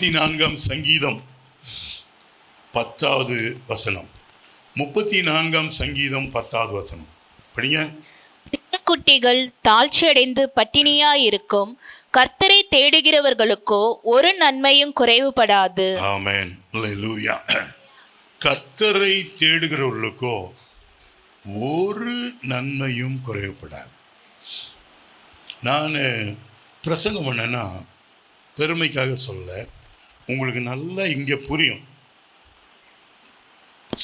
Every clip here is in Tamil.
34 சங்கீதம் 10வது வசனம். 34 சங்கீதம் 10வது வசனம் படிங்க. சிங்கக்குட்டிகள் தாழ்ச்சியடைந்து பட்டினியாயிருக்கும், கர்த்தரை தேடுகிறவர்களுக்கோ ஒரு நன்மையும் குறைவுபடாது. ஆமென். அல்லேலூயா. கர்த்தரை தேடுகிறவர்களுக்கோ ஒரு நன்மையும் குறைவுபடாது. நான் பிரசங்கம் பண்ணேன்னா பெருமைக்காக சொல்ல, உங்களுக்கு நல்லா இங்கே புரியும்,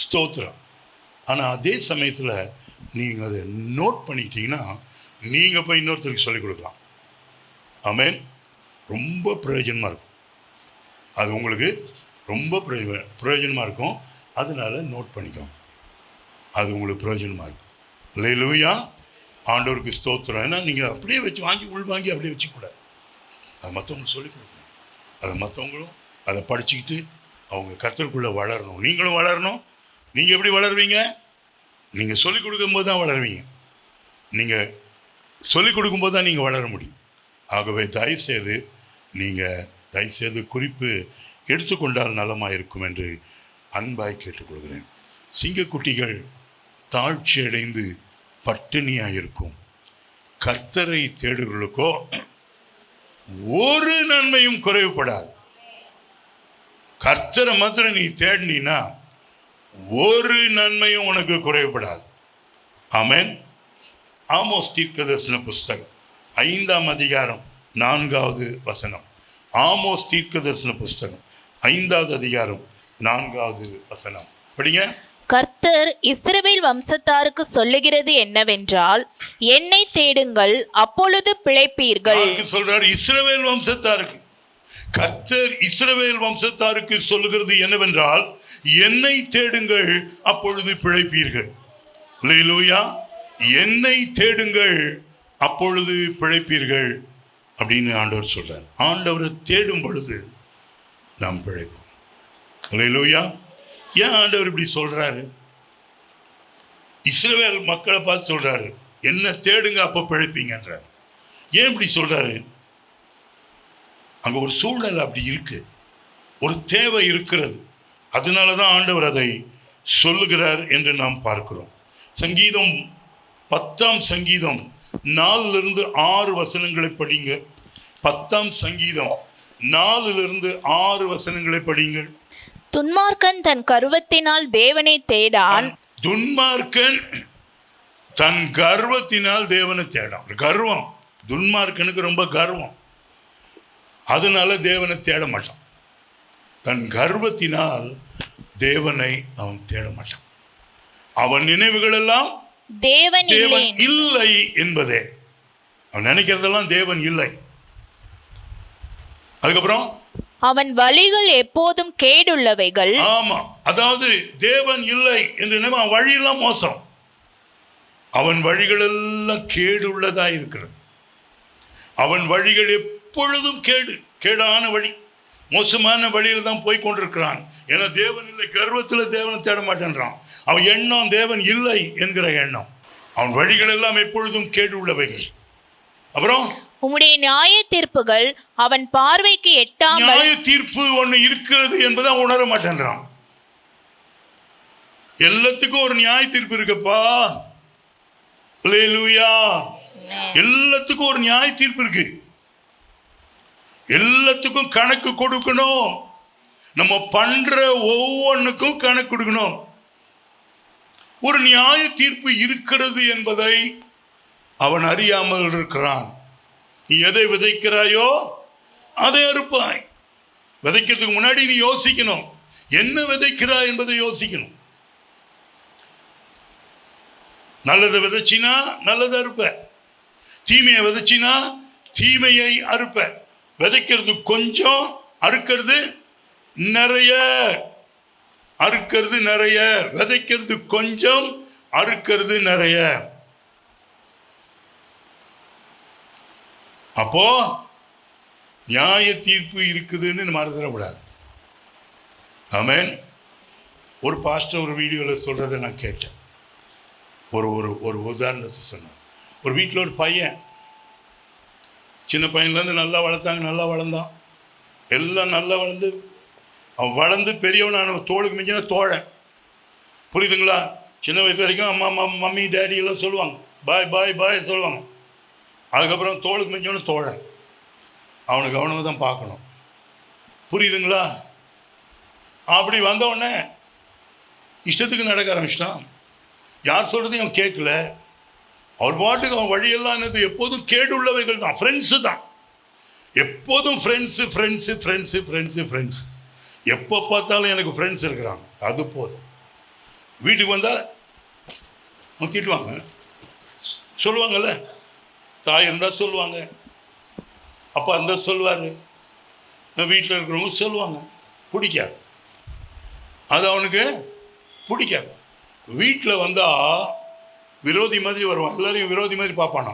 ஸ்தோத்திரம். ஆனால் அதே சமயத்தில் நீங்கள் அதை நோட் பண்ணிக்கிட்டீங்கன்னா நீங்கள் போய் இன்னொருத்தருக்கு சொல்லிக் கொடுக்கலாம். ஆமென். ரொம்ப பிரயோஜனமாக இருக்கும். அது உங்களுக்கு ரொம்ப பிரயோஜனமாக இருக்கும். அதனால நோட் பண்ணிக்கோங்க, அது உங்களுக்கு பிரயோஜனமாக இருக்கும். அல்லேலூயா. ஆண்டவருக்கு ஸ்தோத்திரம். ஏன்னா நீங்கள் அப்படியே வச்சு உள்வாங்கி அப்படியே வச்சுக்கூடாது. அது மற்றவங்களுக்கு சொல்லிக் கொடுக்கணும். அது மற்றவங்களும் அதை படிச்சுக்கிட்டு அவங்க கர்த்தருக்குள்ளே வளரணும். நீங்களும் வளரணும். நீங்கள் எப்படி வளருவீங்க? நீங்கள் சொல்லிக் கொடுக்கும்போது தான் வளருவீங்க. நீங்கள் சொல்லிக் கொடுக்கும்போது தான் நீங்கள் வளர முடியும். ஆகவே தயவுசெய்து குறிப்பு எடுத்துக்கொண்டால் நலமாக இருக்கும் என்று அன்பாய் கேட்டுக்கொள்கிறேன். சிங்கக்குட்டிகள் தாழ்ச்சி அடைந்து பட்டினியாக இருக்கும், கர்த்தரை தேடுகளுக்கோ ஒரு நன்மையும் குறைவுபடாது. கர்த்தரை மாத்திரம் நீ தேடினா ஒரு நன்மையும் உனக்கு குறைவுபடாது. ஆமென். ஆமோஸ் தீர்க்கதரிசன புஸ்தகம் 5ஆம் அதிகாரம் 4வது வசனம். ஆமோஸ் தீர்க்கதரிசன புஸ்தகம் 5வது அதிகாரம் 4வது வசனம் படிங்க. கர்த்தர் இஸ்ரவேல் வம்சத்தாருக்கு சொல்லுகிறது என்னவென்றால், என்னை தேடுங்கள், அப்பொழுது பிழைப்பீர்கள். சொல்றார் இஸ்ரவேல் வம்சத்தாருக்கு. கர்த்தர் இஸ்ரவேல் வம்சத்தாருக்கு சொல்லுகிறது என்னவென்றால், என்னை தேடுங்கள், அப்பொழுது பிழைப்பீர்கள். அல்லேலூயா. என்னை தேடுங்கள், அப்பொழுது பிழைப்பீர்கள் அப்படின்னு ஆண்டவர் சொல்றார். ஆண்டவரை தேடும் பொழுது நாம் பிழைப்போம். அல்லேலூயா. ஏன் ஆண்டவர் இப்படி சொல்றாரு? இஸ்ரவேல் மக்களை பார்த்து சொல்றாரு, என்ன தேடுங்க அப்ப பிழைப்பீங்கன்றார். ஏன் இப்படி சொல்றாரு? அங்க ஒரு சூழ்நிலை அப்படி இருக்கு, ஒரு தேவை இருக்கிறது. அதனாலதான் ஆண்டவர் அதை சொல்லுகிறார் என்று நாம் பார்க்கிறோம். சங்கீதம் 10ஆம் சங்கீதம் 4லிருந்து 6 வசனங்களை படிங்க. 10ஆம் சங்கீதம் 4லிருந்து 6 வசனங்களை படிங்கள். துன்மார்க்கன் தன் கர்வத்தினால் தேவனை தேடான். துன்மார்க்கன் தன் கர்வத்தினால் தேவனை தேடான். கர்வம், துன்மார்க்கனுக்கு ரொம்ப கர்வம். அதனால தேவனை தேட மாட்டான். தன் கர்வத்தினால் தேவனை அவன் தேட மாட்டான். அவன் நினைவுகள் எல்லாம் தேவன் இல்லை என்பதே. அவன் நினைக்கிறதெல்லாம் தேவன் இல்லை. அதுக்கப்புறம் அவன் வழிகள் எப்போதும் கேடுள்ளவைகள். ஆமா, அதாவது தேவன் இல்லை என்று அவன் வழியெல்லாம் மோசம். அவன் வழிகள் எல்லாம் கேடு உள்ளதா இருக்கிறது. அவன் வழிகள் எப்பொழுதும் கேடான வழி, மோசமான வழியில் தான் போய் கொண்டிருக்கிறான். ஏன்னா தேவன் இல்லை, கர்வத்தில் தேவனை தேட மாட்டேன்றான். அவன் எண்ணம் தேவன் இல்லை என்கிற எண்ணம். அவன் வழிகள் எல்லாம் எப்பொழுதும் கேடு உள்ளவைகள். அப்புறம் உம்முடைய நியாய தீர்ப்புகள் அவன் பார்வைக்கு எட்டாமல். நியாய தீர்ப்பு ஒண்ணு இருக்கிறது என்பதை அவன் உணர மாட்டேன்றான். எல்லாத்துக்கும் ஒரு நியாய தீர்ப்பு இருக்குப்பா. அல்லேலூயா. எல்லாத்துக்கும் ஒரு நியாய தீர்ப்பு இருக்கு. எல்லாத்துக்கும் கணக்கு கொடுக்கணும். நம்ம பண்ற ஒவ்வொன்றுக்கும் கணக்கு கொடுக்கணும். ஒரு நியாய தீர்ப்பு இருக்கிறது என்பதை அவன் அறியாமல் இருக்கிறான். நீ எதை விதைக்கிறாயோ அதை அறுப்பாய். விதைக்கிறதுக்கு முன்னாடி நீ யோசிக்கணும், என்ன விதைக்கிறாய் என்பதை யோசிக்கணும். நல்லதை விதைச்சினா நல்லதை அறுப்ப, தீமையை விதைச்சினா தீமையை அறுப்ப. விதைக்கிறது கொஞ்சம், அறுக்கிறது நிறைய. அறுக்கிறது நிறைய, விதைக்கிறது கொஞ்சம், அறுக்கிறது நிறைய. அப்போ நியாய தீர்ப்பு இருக்குதுன்னு மறந்துடக்கூடாது. ஆமென். ஒரு பாஸ்டர் ஒரு வீடியோவில் சொல்றதை நான் கேட்டேன். ஒரு உதாரணத்தை சொன்னார். ஒரு வீட்டில் ஒரு பையன், சின்ன பையன்லேருந்து நல்லா வளர்த்தாங்க, நல்லா வளர்ந்தான். எல்லாம் நல்லா வளர்ந்து அவன் வளர்ந்து பெரியவனான தோளுக்கு மிஞ்சின தோழன். புரியுதுங்களா? சின்ன வயசு வரைக்கும் அம்மா அம்மா மம்மி டேடி எல்லாம் சொல்லுவாங்க, பாய் பாய் பாய் சொல்லுவாங்க. அதுக்கப்புறம் தோளுக்கு மிஞ்சவனு தோழன். அவனுக்கு கவனமாக தான் பார்க்கணும். புரியுதுங்களா? அப்படி வந்தவுடனே இஷ்டத்துக்கு நடக்க ஆரம்பிச்சிட்டான். யார் சொல்கிறதையும் அவன் கேட்கல. அவர் பாட்டுக்கு அவன் வழியெல்லாம் என்னது, எப்போதும் கேடு உள்ளவைகள் தான், ஃப்ரெண்ட்ஸு தான். எப்போதும் friends friends friends friends friends. எப்போ பார்த்தாலும் எனக்கு ஃப்ரெண்ட்ஸ் இருக்கிறாங்க, அது போதும். வீட்டுக்கு வந்தால் திட்டுவாங்க, சொல்லுவாங்கல்ல. தாய் இருந்தால் சொல்லுவாங்க, அப்பா இருந்தால் சொல்லுவார், வீட்டில் இருக்கிறவங்க சொல்லுவாங்க. பிடிக்காது, அது அவனுக்கு பிடிக்காது. வீட்டில் வந்தால் விரோதி மாதிரி வருவான், எல்லாரையும் விரோதி மாதிரி பார்ப்பானா.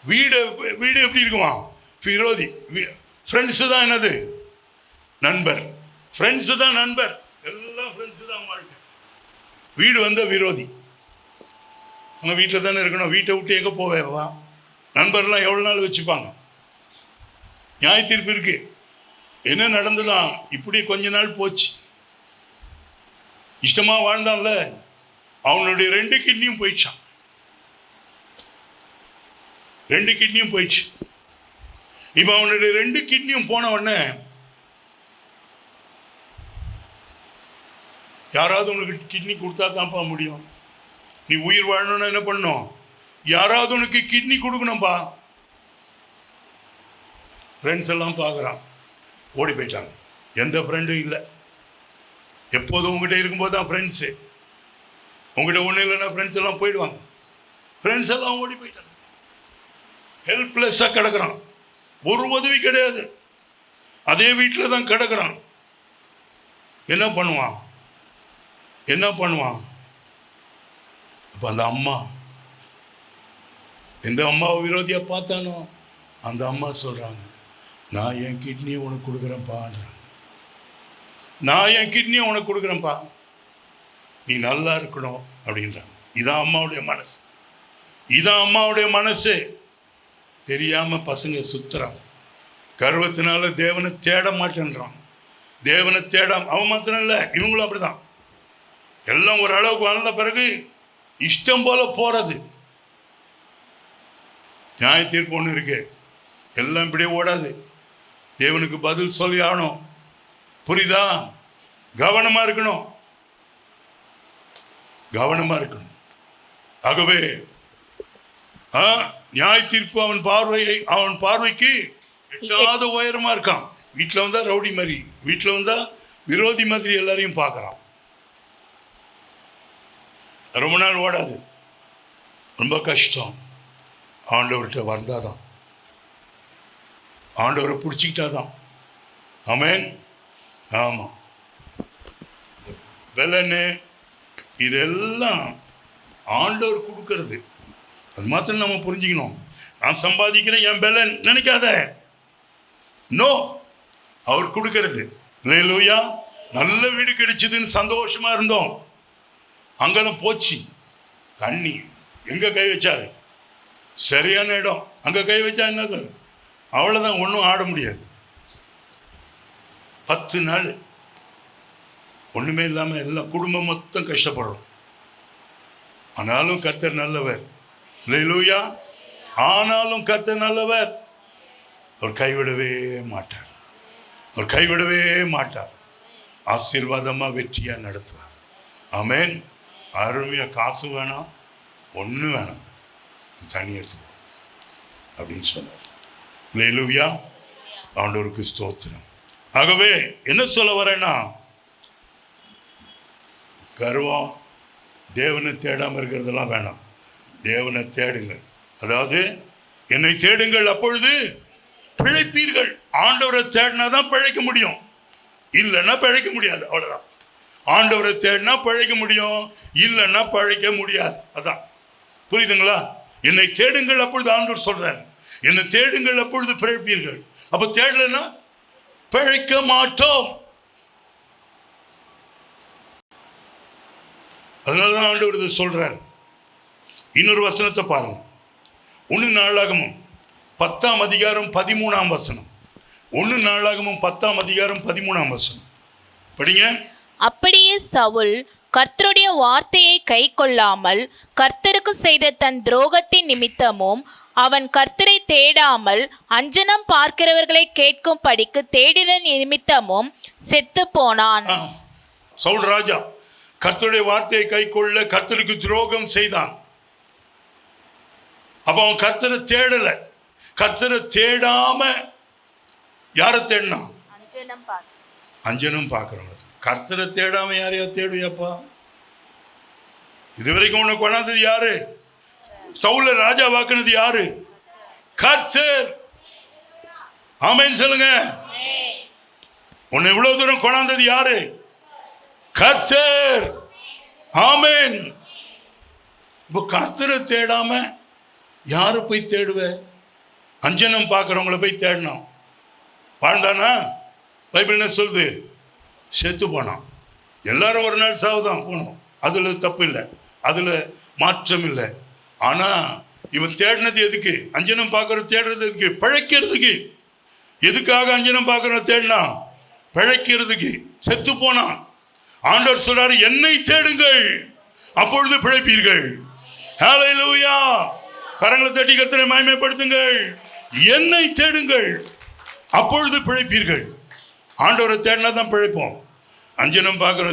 வீடு வீடு எப்படி இருக்குமா? விரோதி. ஃப்ரெண்ட்ஸு தான் என்னது, நண்பர். ஃப்ரெண்ட்ஸு தான் நண்பர், எல்லாம் ஃப்ரெண்ட்ஸு தான் வாழ்க்கை. வீடு வந்த விரோதி. நம்ம வீட்டில் தானே இருக்கணும், வீட்டை விட்டு எங்கே போவேவா? நண்பர்லாம் எவ்வளோ நாள் வச்சுப்பாங்க? நியாய தீர்ப்பு இருக்கு. என்ன நடந்துதான் இப்படி கொஞ்ச நாள் போச்சு. இஷ்டமாக வாழ்ந்தான்ல, அவனுடைய 2 கிட்னியும் போயிடுச்சான். 2 கிட்னியும் போயிடுச்சு. இப்போ அவனுடைய 2 கிட்னியும் போன உடனே யாராவது உனக்கு கிட்னி கொடுத்தா தான்ப்பா முடியும். நீ உயிர் வாழணும்னா என்ன பண்ணணும்? யாராவது உனக்கு கிட்னி கொடுக்கணும்ப்பா. ஃப்ரெண்ட்ஸ் எல்லாம் பார்க்குறான், ஓடி போயிட்டாங்க. எந்த ஃப்ரெண்டும் இல்லை. எப்போதும் உங்ககிட்ட இருக்கும்போது தான் ஃப்ரெண்ட்ஸு. உங்ககிட்ட ஒன்றும் இல்லைன்னா ஃப்ரெண்ட்ஸ் எல்லாம் போயிடுவாங்க. ஃப்ரெண்ட்ஸ் எல்லாம் ஓடி போயிட்டாங்க. ஹெல்ப்லெஸ்ஸாக கிடக்குறான், ஒரு உதவி கிடையாது. அதே வீட்டில் தான் கிடக்குறான். என்ன பண்ணுவான்? என்ன பண்ணுவான்? அப்போ அந்த அம்மா, எந்த அம்மாவை விரோதியாக பார்த்தானோ அந்த அம்மா சொல்கிறாங்க, நான் என் கிட்னியை உனக்கு கொடுக்குறேன்ப்பான்றாங்க. நான் என் கிட்னியை உனக்கு கொடுக்குறேன்ப்பா, நீ நல்லா இருக்கணும் அப்படின்றாங்க. இதான் அம்மாவுடைய மனசு. இதான் அம்மாவுடைய மனசு. தெரியாமல் பசங்க சுற்றுறான். கர்வத்தினால தேவனை தேட மாட்டேன்றான். தேவனை தேட அவன் மாத்திரம் இல்லை, இவங்களும் அப்படிதான். எல்லாம் ஒரு அளவுக்கு வளர்ந்த பிறகு இஷ்டம் போல போறது. நியாய தீர்ப்பு ஒன்று இருக்கு, எல்லாம் இப்படியே ஓடாது. தேவனுக்கு பதில் சொல்லி ஆகணும். புரியுதா? கவனமா இருக்கணும், கவனமா இருக்கணும். ஆகவே நியாய தீர்ப்பு அவன் பார்வைக்கு எட்டாவது உயரமா இருக்கான். வீட்டில் வந்தா ரவுடி மாதிரி, வீட்டில் வந்தா விரோதி மாதிரி எல்லாரையும் பார்க்கறான். ரொம்ப நாள் ஓடாது, ரொம்ப கஷ்டம். ஆண்டவர்கிட்ட வந்தாதான், ஆண்டவரை பிடிச்சிக்கிட்டாதான். ஆமென். ஆமாம், பலனு இதெல்லாம் ஆண்டவர் கொடுக்கறது. அது மாத்திரம் நம்ம புரிஞ்சுக்கணும். நான் சம்பாதிக்கிறேன் என் பலன் நினைக்காத. நோ, அவர் கொடுக்கறது. அல்லேலூயா. நல்ல வீடு கிடைச்சதுன்னு சந்தோஷமா இருந்தோம். அங்கதான் போச்சு தண்ணி. எங்க கை வச்சாரு? சரியான இடம். அங்க கை வச்சா என்னது? அவ்வளவுதான், ஒன்றும் ஆட முடியாது. 10 நாள் ஒண்ணுமே இல்லாம எல்லாம் குடும்பம் மொத்தம் கஷ்டப்படுறோம். ஆனாலும் கர்த்தர் நல்லவர். அல்லேலூயா. ஆனாலும் கர்த்தர் நல்லவர். அவர் கைவிடவே மாட்டார். அவர் கைவிடவே மாட்டார். ஆசீர்வாதமா வெற்றியா நடத்துவார். ஆமென். அருமையா. காசு வேணாம், ஒண்ணு வேணாம், தண்ணி எடுத்துக்கோ அப்படின்னு சொன்னார். அல்லேலூயா. ஆண்டவருக்கு ஸ்தோத்திரம். ஆகவே என்ன சொல்ல வரேன்னா, கர்வம், தேவனை தேடாமல் இருக்கிறதெல்லாம் வேணாம். தேவனை தேடுங்கள். அதாவது என்னை தேடுங்கள், அப்பொழுது பிழைப்பீர்கள். ஆண்டவரை தேடினாதான் பிழைக்க முடியும், இல்லைன்னா பிழைக்க முடியாது. அவ்வளவுதான். ஆண்டவரை தேடினா பிழைக்க முடியும், இல்லைன்னா பிழைக்க முடியாது. அதான், புரியுதுங்களா? என்னை தேடுங்கள் அப்பொழுது, ஆண்டவர் சொல்றார், என்னை தேடுங்கள் அப்பொழுது பிழைப்பீர்கள். அப்ப தேடலைன்னா பிழைக்க மாட்டோம். அதனாலதான் ஆண்டவர் இதை சொல்றார். இன்னொரு வசனத்தை பாருங்க. 1 நாளாகமம் 10ஆம் அதிகாரம் 13ஆம் வசனம். 1 நாளாகமும் 10ஆம் அதிகாரம் 13ஆம் வசனம் படிங்க. அப்படியே சவுல் கர்த்தருடைய வார்த்தையை கைக்கொள்ளாமல் கர்த்தருக்கு செய்த தன் துரோகத்தின் நிமித்தமும் அவன் கர்த்தரை தேடாமல் அஞ்சனம் பார்க்கிறவர்களை கேட்கும் படிக்கு தேடின நிமித்தமும் செத்து போனான். சவுல் ராஜா கர்த்தருடைய வார்த்தையை கைக்கொள்ள கர்த்தருக்கு துரோகம் செய்தான். அப்ப அவன் கர்த்தரை தேடல. கர்த்தரை தேடாம யாரை தேடினான்? அஞ்சனம் பார்க்கிறவங்க. கர்த்தரை தேடாம யாரையா தேடுவியாப்பா? இதுவரைக்கும் உன்னை கொண்டாந்தது யாரு? சவுல ராஜா வாக்குனது யாரு? கர்த்தர். ஆமென் சொல்லுங்க. உன்னை இவ்வளவு தூரம் கொண்டாந்தது யாரு? கர்த்தர். ஆமென். இப்போ கர்த்தரை தேடாம யாரை போய் தேடுவ? அஞ்சனம் பார்க்கிறவங்கள போய் தேடணும். வாழ்ந்தானா? பைபிள் என்ன சொல்லுது? செத்து போனான். எல்லாரும் ஒரு நாள் சாவுதான் போனோம். அதில் தப்பு இல்லை, அதில் மாற்றம் இல்லை. ஆனால் இவன் தேடினது எதுக்கு? அஞ்சனம் பார்க்கறது தேடுறது எதுக்கு? பிழைக்கிறதுக்கு. எதுக்காக அஞ்சனம் பார்க்கறத தேடினான்? பிழைக்கிறதுக்கு. செத்து போனான். ஆண்டவர் சொல்றாரு, என்னை தேடுங்கள் அப்பொழுது பிழைப்பீர்கள். ஹல்லேலூயா. கரங்களை தட்டி கர்த்தரை மகிமைப்படுத்துங்கள். என்னை தேடுங்கள் அப்பொழுது பிழைப்பீர்கள். ஆண்டவரை தேடினா தான் பிழைப்போம். அஞ்சனம் பார்க்குற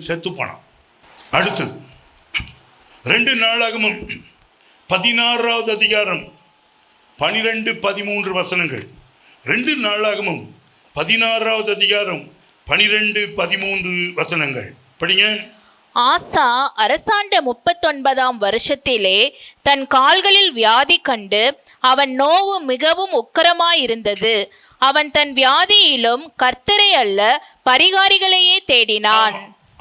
செத்து போனான். அடுத்தது 2 நாளாகமும் 16ஆவது அதிகாரம் 12-13 வசனங்கள். 2 நாளாகமும் 16ஆவது அதிகாரம் 12-13 வசனங்கள் படிங்க. ஆசா அரசாண்ட 39ஆம் வருஷத்திலே தன் கால்களில் வியாதி கண்டு அவன் நோவு மிகவும் உக்கிரமாயிருந்தது. அவன் தன் வியாதியிலும் கர்த்தரை அல்ல பரிகாரிகளையே தேடினான்.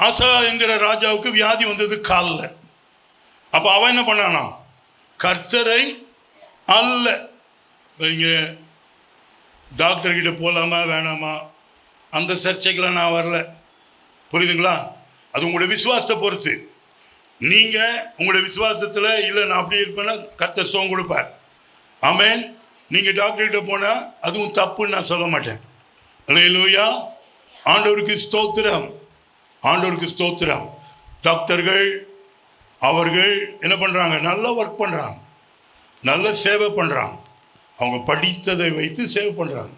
ஆசா என்கிற ராஜாவுக்கு வியாதி வந்தது கால்ல. அப்ப அவன் என்ன பண்ணானா? கர்த்தரை அல்ல. இங்க டாக்டர் கிட்ட போலாமா வேணாமா அந்த சர்ச்சைக்கெல்லாம் நான் வரல. புரியுதுங்களா? அது உங்களுடைய விசுவாசத்தை பொறுத்து. நீங்க உங்களுடைய விசுவாசத்துல இல்லை நான் அப்படி இருப்பேன்னா கர்த்தர் சுகம் கொடுப்பார். ஆமென். நீங்க டாக்டர் கிட்ட போனா அதுவும் தப்புன்னு நான் சொல்ல மாட்டேன். அல்லேலூயா. ஆண்டவருக்கு ஸ்தோத்திரம். ஆண்டவருக்கு ஸ்தோத்திரம். டாக்டர்கள் அவர்கள் என்ன பண்றாங்க? நல்லா ஒர்க் பண்றாங்க, நல்ல சேவை பண்றாங்க. அவங்க படித்ததை வைத்து சேவை பண்றாங்க.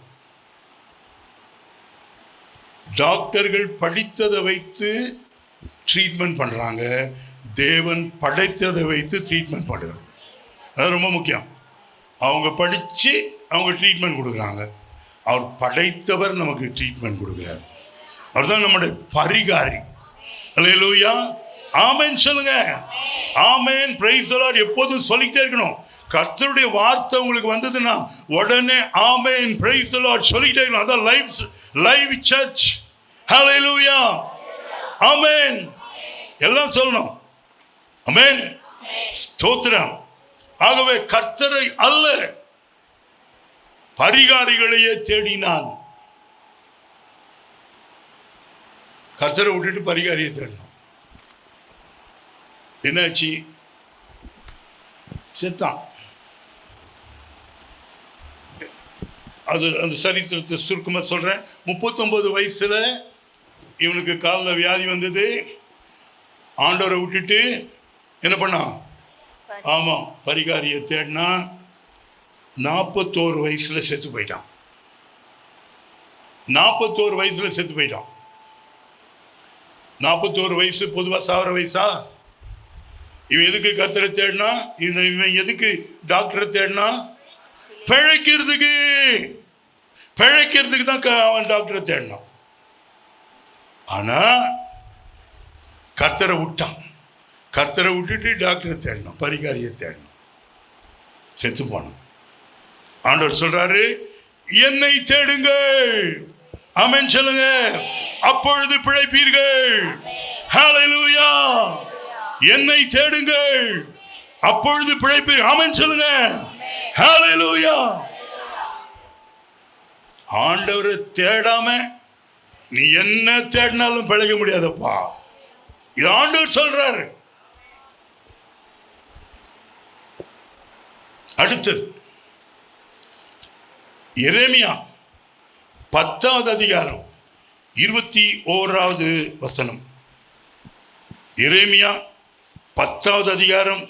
டாக்டர்கள் படித்ததை வைத்து ட்ரீட்மெண்ட் பண்றாங்க. தேவன் படைத்ததை வைத்து ட்ரீட்மெண்ட் பண்றாங்க. அது ரொம்ப முக்கியம். அவங்க படித்து அவங்க ட்ரீட்மெண்ட் கொடுக்குறாங்க. அவர் படைத்தவர் நமக்கு ட்ரீட்மெண்ட் கொடுக்குறார். அவர் தான் நம்முடைய பரிகாரி. அல்லேலூயா. ஆமென் சொல்லுங்க. ஆமென். Praise the Lord. எப்போதும் சொல்லிக்கிட்டே இருக்கணும். கர்த்தருடைய வார்த்தை உங்களுக்கு வந்ததுன்னா உடனே ஆமென் பிரைஸ் தி லார்ட் சொல்லிக்கிட்டே இருக்கணும். அதான் லைவ் சர்ச். ஹல்லேலூயா. ஆமென். எல்லாம் சொல்லணும். ஆமென். ஸ்தோத்திரம். ஆகவே கர்த்தரை அல்ல பரிகாரிகளையே தேடினான். கர்த்தரை விட்டுட்டு பரிகாரியை தேடினான். என்னாச்சு? செத்தான். அது அந்த சரித்திரத்தை சுருக்கமாக சொல்றேன். 39 வயசுல இவனுக்கு காலில் வியாதி வந்தது. ஆண்டவரை விட்டுட்டு என்ன பண்ணான்? ஆமாம், பரிகாரியை தேடினா. 41 வயசுல செத்து போயிட்டான். 41 வயசுல செத்து போயிட்டான். 41 வயசு பொதுவாக சாவர வயசா? இவன் எதுக்கு கர்த்தரை தேடினா? இவன் எதுக்கு டாக்டரை தேடினா? பிழைக்கிறதுக்கு. பிழைக்கிறதுக்கு தான் அவன் டாக்டரை தேடினான். ஆனா கர்த்தரை விட்டான். கர்த்தரை விட்டுட்டு டாக்டரை தேடினான், பரிகாரியை தேடினான். செத்து போனான். ஆண்டவர் சொல்றாரு, என்னை தேடுங்கள். ஆமென் சொல்லுங்க. அப்பொழுது பிழைப்பீர்கள். ஹல்லேலூயா. என்னை தேடுங்கள் அப்பொழுது பிழைப்பீர்கள். ஆமென் சொல்லுங்க. ஹல்லேலூயா. ஆண்டவரை தேடாம நீ என்ன தேடினாலும் பிழைக்க முடியாதப்பா. இது ஆண்டவர் சொல்றாரு. அடுத்தது எரேமியா 10வது அதிகாரம் 21வது வசனம். எரேமியா 10வது அதிகாரம்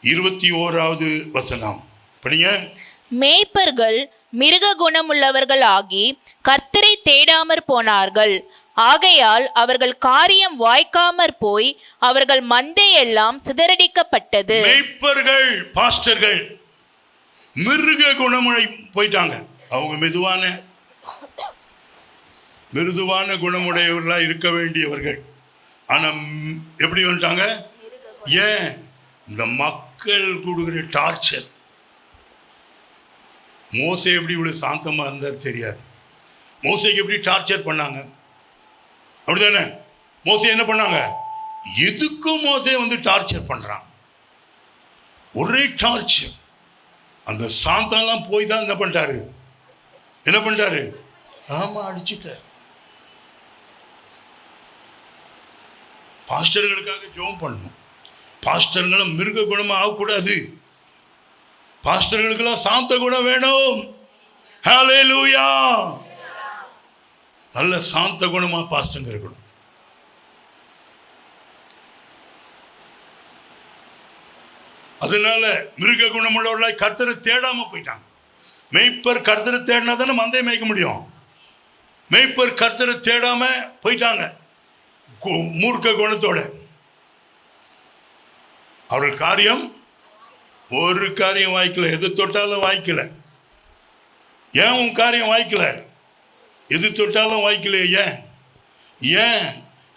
21வது வசனம் படிங்க. மேய்ப்பர்கள் மிருக குணமுள்ளவர்கள் ஆகி கர்த்தரை தேடாமற் போனார்கள். ஆகையால் அவர்கள் காரியம் வாய்க்காமற் போய் அவர்கள் மந்தை எல்லாம் சிதறடிக்கப்பட்டது. மேய்ப்பர்கள், பாஸ்டர்கள் மிருக குணமுறை போயிட்டாங்க. அவங்க மிருதுவான குணமுடையவர்களா இருக்க வேண்டியவர்கள். ஆனா எப்படி வந்துட்டாங்க? ஏன்? இந்த மக்கள் கொடுக்குற டார்ச்சர். மோசே எப்படி இவ்வளவு சாந்தமா இருந்தார் தெரியாது. மோசேக்கு எப்படி டார்ச்சர் பண்ணாங்க, அப்படிதானே? மோசே என்ன பண்ணாங்க? எதுக்கும் மோசே வந்து டார்ச்சர் பண்றான், ஒரே டார்ச்சர். அந்த சாந்தம்லாம் போய் தான் என்ன பண்ணிட்டாரு? ஆமா, அடிச்சுட்டாரு. பாஸ்டர்களுக்காக ஜெபம் பண்ணணும். பாஸ்டர்களும் மிருக குணமா ஆகக்கூடாது. பாஸ்டர்களுக்கெல்லாம் சாந்த குணம் வேணும். ஹல்லேலூயா. நல்ல சாந்த குணமா பாஸ்டங்க இருக்கணும். அதனால மிருக குணமுள்ளவர்களாய் கர்த்தரை தேடாம போயிட்டாங்க. மேய்ப்பர் கர்த்தரை தேடினா தானே மந்தையை மேய்க்க முடியும். மேய்ப்பர் கர்த்தரை தேடாம போயிட்டாங்க. மூர்க்க குணத்தோட அவர்கள் காரியம், ஒரு காரியம் வாய்க்கல. எது தொட்டாலும் வாய்க்கல. ஏன் உன் காரியம் வாய்க்கல? எது தொட்டாலும் வாய்க்கலையே. ஏன்?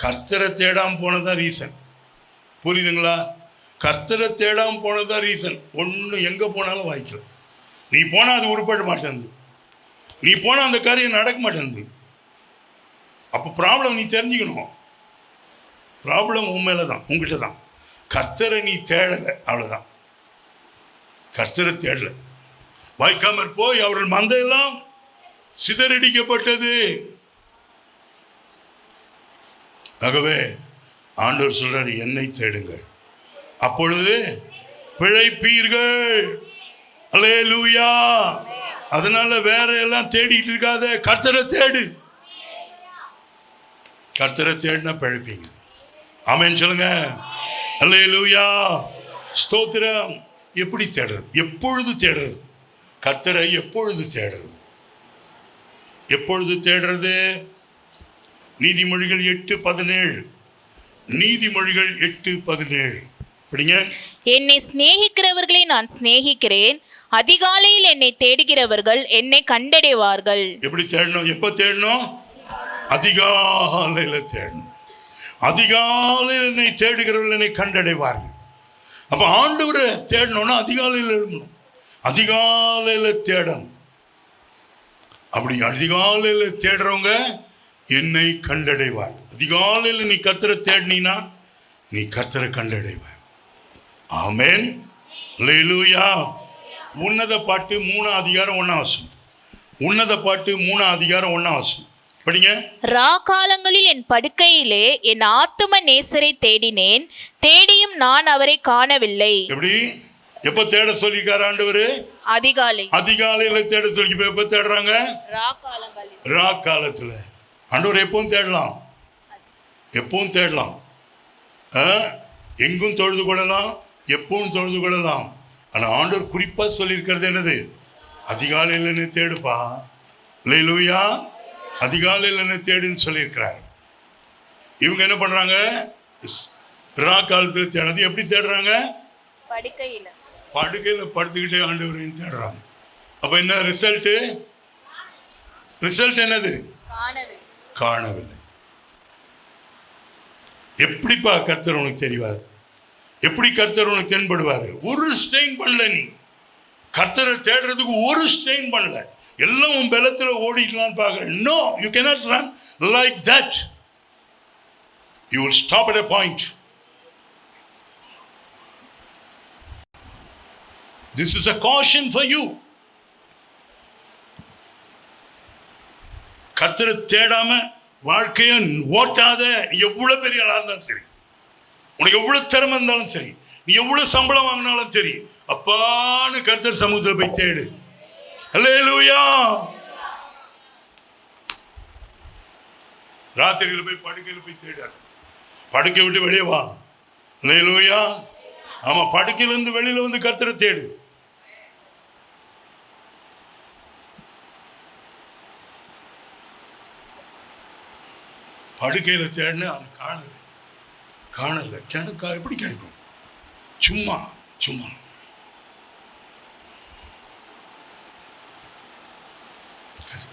கர்த்தரை தேடாம போனதான் ரீசன். புரியுதுங்களா? கர்த்தரை தேடாம போனதான் ரீசன். ஒன்று எங்க போனாலும் வாய்க்கல. நீ போனா அது உருப்பட மாட்டேங்குது. நீ போனா அந்த காரியம் நடக்க மாட்டேங்குது. அப்போ ப்ராப்ளம் நீ தெரிஞ்சுக்கணும். ப்ராப்ளம் உன் மேல தான், உங்ககிட்ட தான். கர்த்தரை நீ தேடலை, அவ்வளவுதான். கர்த்தரை தேடல, வாய்க்காமற் போய் அவர்கள் மந்தையெல்லாம் சிதறடிக்கப்பட்டது. ஆகவே ஆண்டவர் சொல்றாரு, என்னை தேடுங்கள், அப்பொழுது பிழைப்பீர்கள். அல்லேலூயா. அதனால வேற எல்லாம் தேடிட்டு இருக்காத, கர்த்தரை தேடு. கர்த்தரை தேடினா பிழைப்பீங்க. ஆமென் சொல்லுங்க. அல்லேலூயா. ஸ்தோத்திரம். எப்படி தேடுறது? எப்பொழுது தேடுறது? கர்த்தரை எப்பொழுது தேடுறது? எப்பொழுது தேடுறது? நீதிமொழிகள் 8:17. நீதிமொழிகள் 8:17 படிங்க. என்னை சிநேகிக்கிறவர்களை நான் சிநேகிக்கிறேன், அதிகாலையில் என்னை தேடுகிறவர்கள் என்னை கண்டடைவார்கள். எப்படி தேடணும்? எப்ப தேடணும்? அதிகாலையில தேடணும். அதிகாலையில் என்னை தேடுகிறவர்கள் என்னை கண்டடைவார்கள். அப்ப ஆண்டவரை தேடணும்னா அதிகாலையில் எழுதணும். அதிகாலையில தேடணும். அப்படி அதிகாலையில தேடுறவங்க என்னை கண்டடைவார். அதிகாலையில் நீ கர்த்தரை தேடினா நீ கர்த்தரை கண்டடைவார். ஆமென். அல்லேலூயா. உன்னத பாட்டு 3:1. உன்னத பாட்டு 3:1 படிங்க. ராக்காலங்களில் என் படுக்கையிலே என் ஆத்தும நேசரை தேடினேன், தேடியும் நான் அவரை காணவில்லை. எப்படி? எப்ப தேட சொல்லிருக்காரு ஆண்டவர்? அதிகாலையில தேட சொல்லி. எப்ப தேடுறாங்க? ராக்காலத்துல. ஆண்டவர் எப்பவும் தேடலாம், எப்பவும் தேடலாம். எங்கும் தொழுது கொள்ளலாம், எப்பவும் தொழுது கொள்ளலாம். ஆனா ஆண்டவர் குறிப்பா சொல்லியிருக்கிறது என்னது? அதிகாலையில் என்ன தேடுப்பா. அல்லேலூயா. அதிகாலையில் என்ன தேடுன்னு சொல்லியிருக்கிறார். இவங்க என்ன பண்றாங்க? ராக்காலத்தில் தேடுறது. எப்படி தேடுறாங்க? படுக்கையில படுத்துக்கிட்டே ஆண்டவரையும் தேடுறாங்க. அப்ப என்ன ரிசல்ட்? என்னது? காணவில்லை. எப்படிப்பா கர்த்தர் உனக்கு தெரிவார்? எப்படி கர்த்தர் உனக்கு தென்படுவார்? ஒரு ஸ்ட்ரெயின் பண்ணல. நீ கர்த்தரை தேடுறதுக்கு ஒரு ஸ்ட்ரெயின் பண்ணல. எல்லாம் உன் பலத்துல ஓடிக்கலான்னு பார்க்கிறேன். No, you cannot run like that. You will stop at a point. This is a caution for you. கர்த்தரை தேடாம வாழ்க்கைய ஓட்டாத. எவ்வளவு பெரிய ஆளா இருந்தாலும் சரி, உனக்கு எவ்வளவு திறமை இருந்தாலும் சரி, நீ எவ்வளவு சம்பளம் வாங்கினாலும் சரி, அப்பான்னு கர்த்தர் சமூகத்தில் போய் தேடு. அல்லேலூயா. ராத்திரியில் போய் படுக்கையில் போய் தேடாது. படுக்கை விட்டு வெளியே வா. அல்லேலூயா. ஆமா, படுக்கையிலிருந்து வெளியில வந்து கர்த்தரை தேடு. படுக்கையில தேடின அது காணல. கிணக்கா எப்படி கிடைக்கும்? சும்மா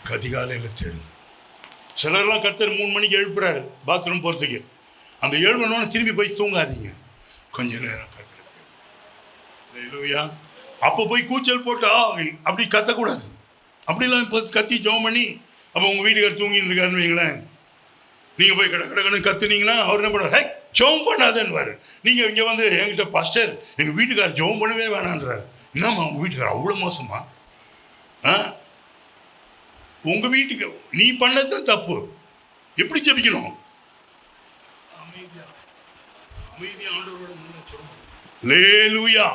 கதிகாலையில் தேடுங்க. சிலர்லாம் கர்த்தர் 3 மணிக்கு எழுப்புறாரு பாத்ரூம் போகிறதுக்கு. அந்த 7 மணி திரும்பி போய் தூங்காதீங்க, கொஞ்ச நேரம் கர்த்தரை தேடுங்க. அப்போ போய் கூச்சல் போட்டா அப்படி கத்தக்கூடாது. அப்படிலாம் இப்போ கத்தி ஜெபம் பண்ணி அப்போ உங்கள் வீட்டுக்காரர் தூங்கிட்டு இருக்காருன்னு வைங்களேன், நீங்கள் போய் கடன்னு கத்துனீங்கன்னா அவர் என்ன பண்ணுவார்? ஹே, ஜெபம் பண்ணாதேன்னுவார். நீங்கள் இங்கே வந்து என்கிட்ட பாஸ்டர் எங்கள் வீட்டுக்காரர் ஜெபம் பண்ணவே வேணான்றார். என்னம்மா உங்கள் வீட்டுக்காரர் அவ்வளோ மோசமா? உங்க வீட்டுக்கு நீ பண்ணது தப்பு. எப்படி ஜெபிக்கணும்? அமைதியா ஆண்டவரோட முன்ன சொல்லணும். அல்லேலூயா.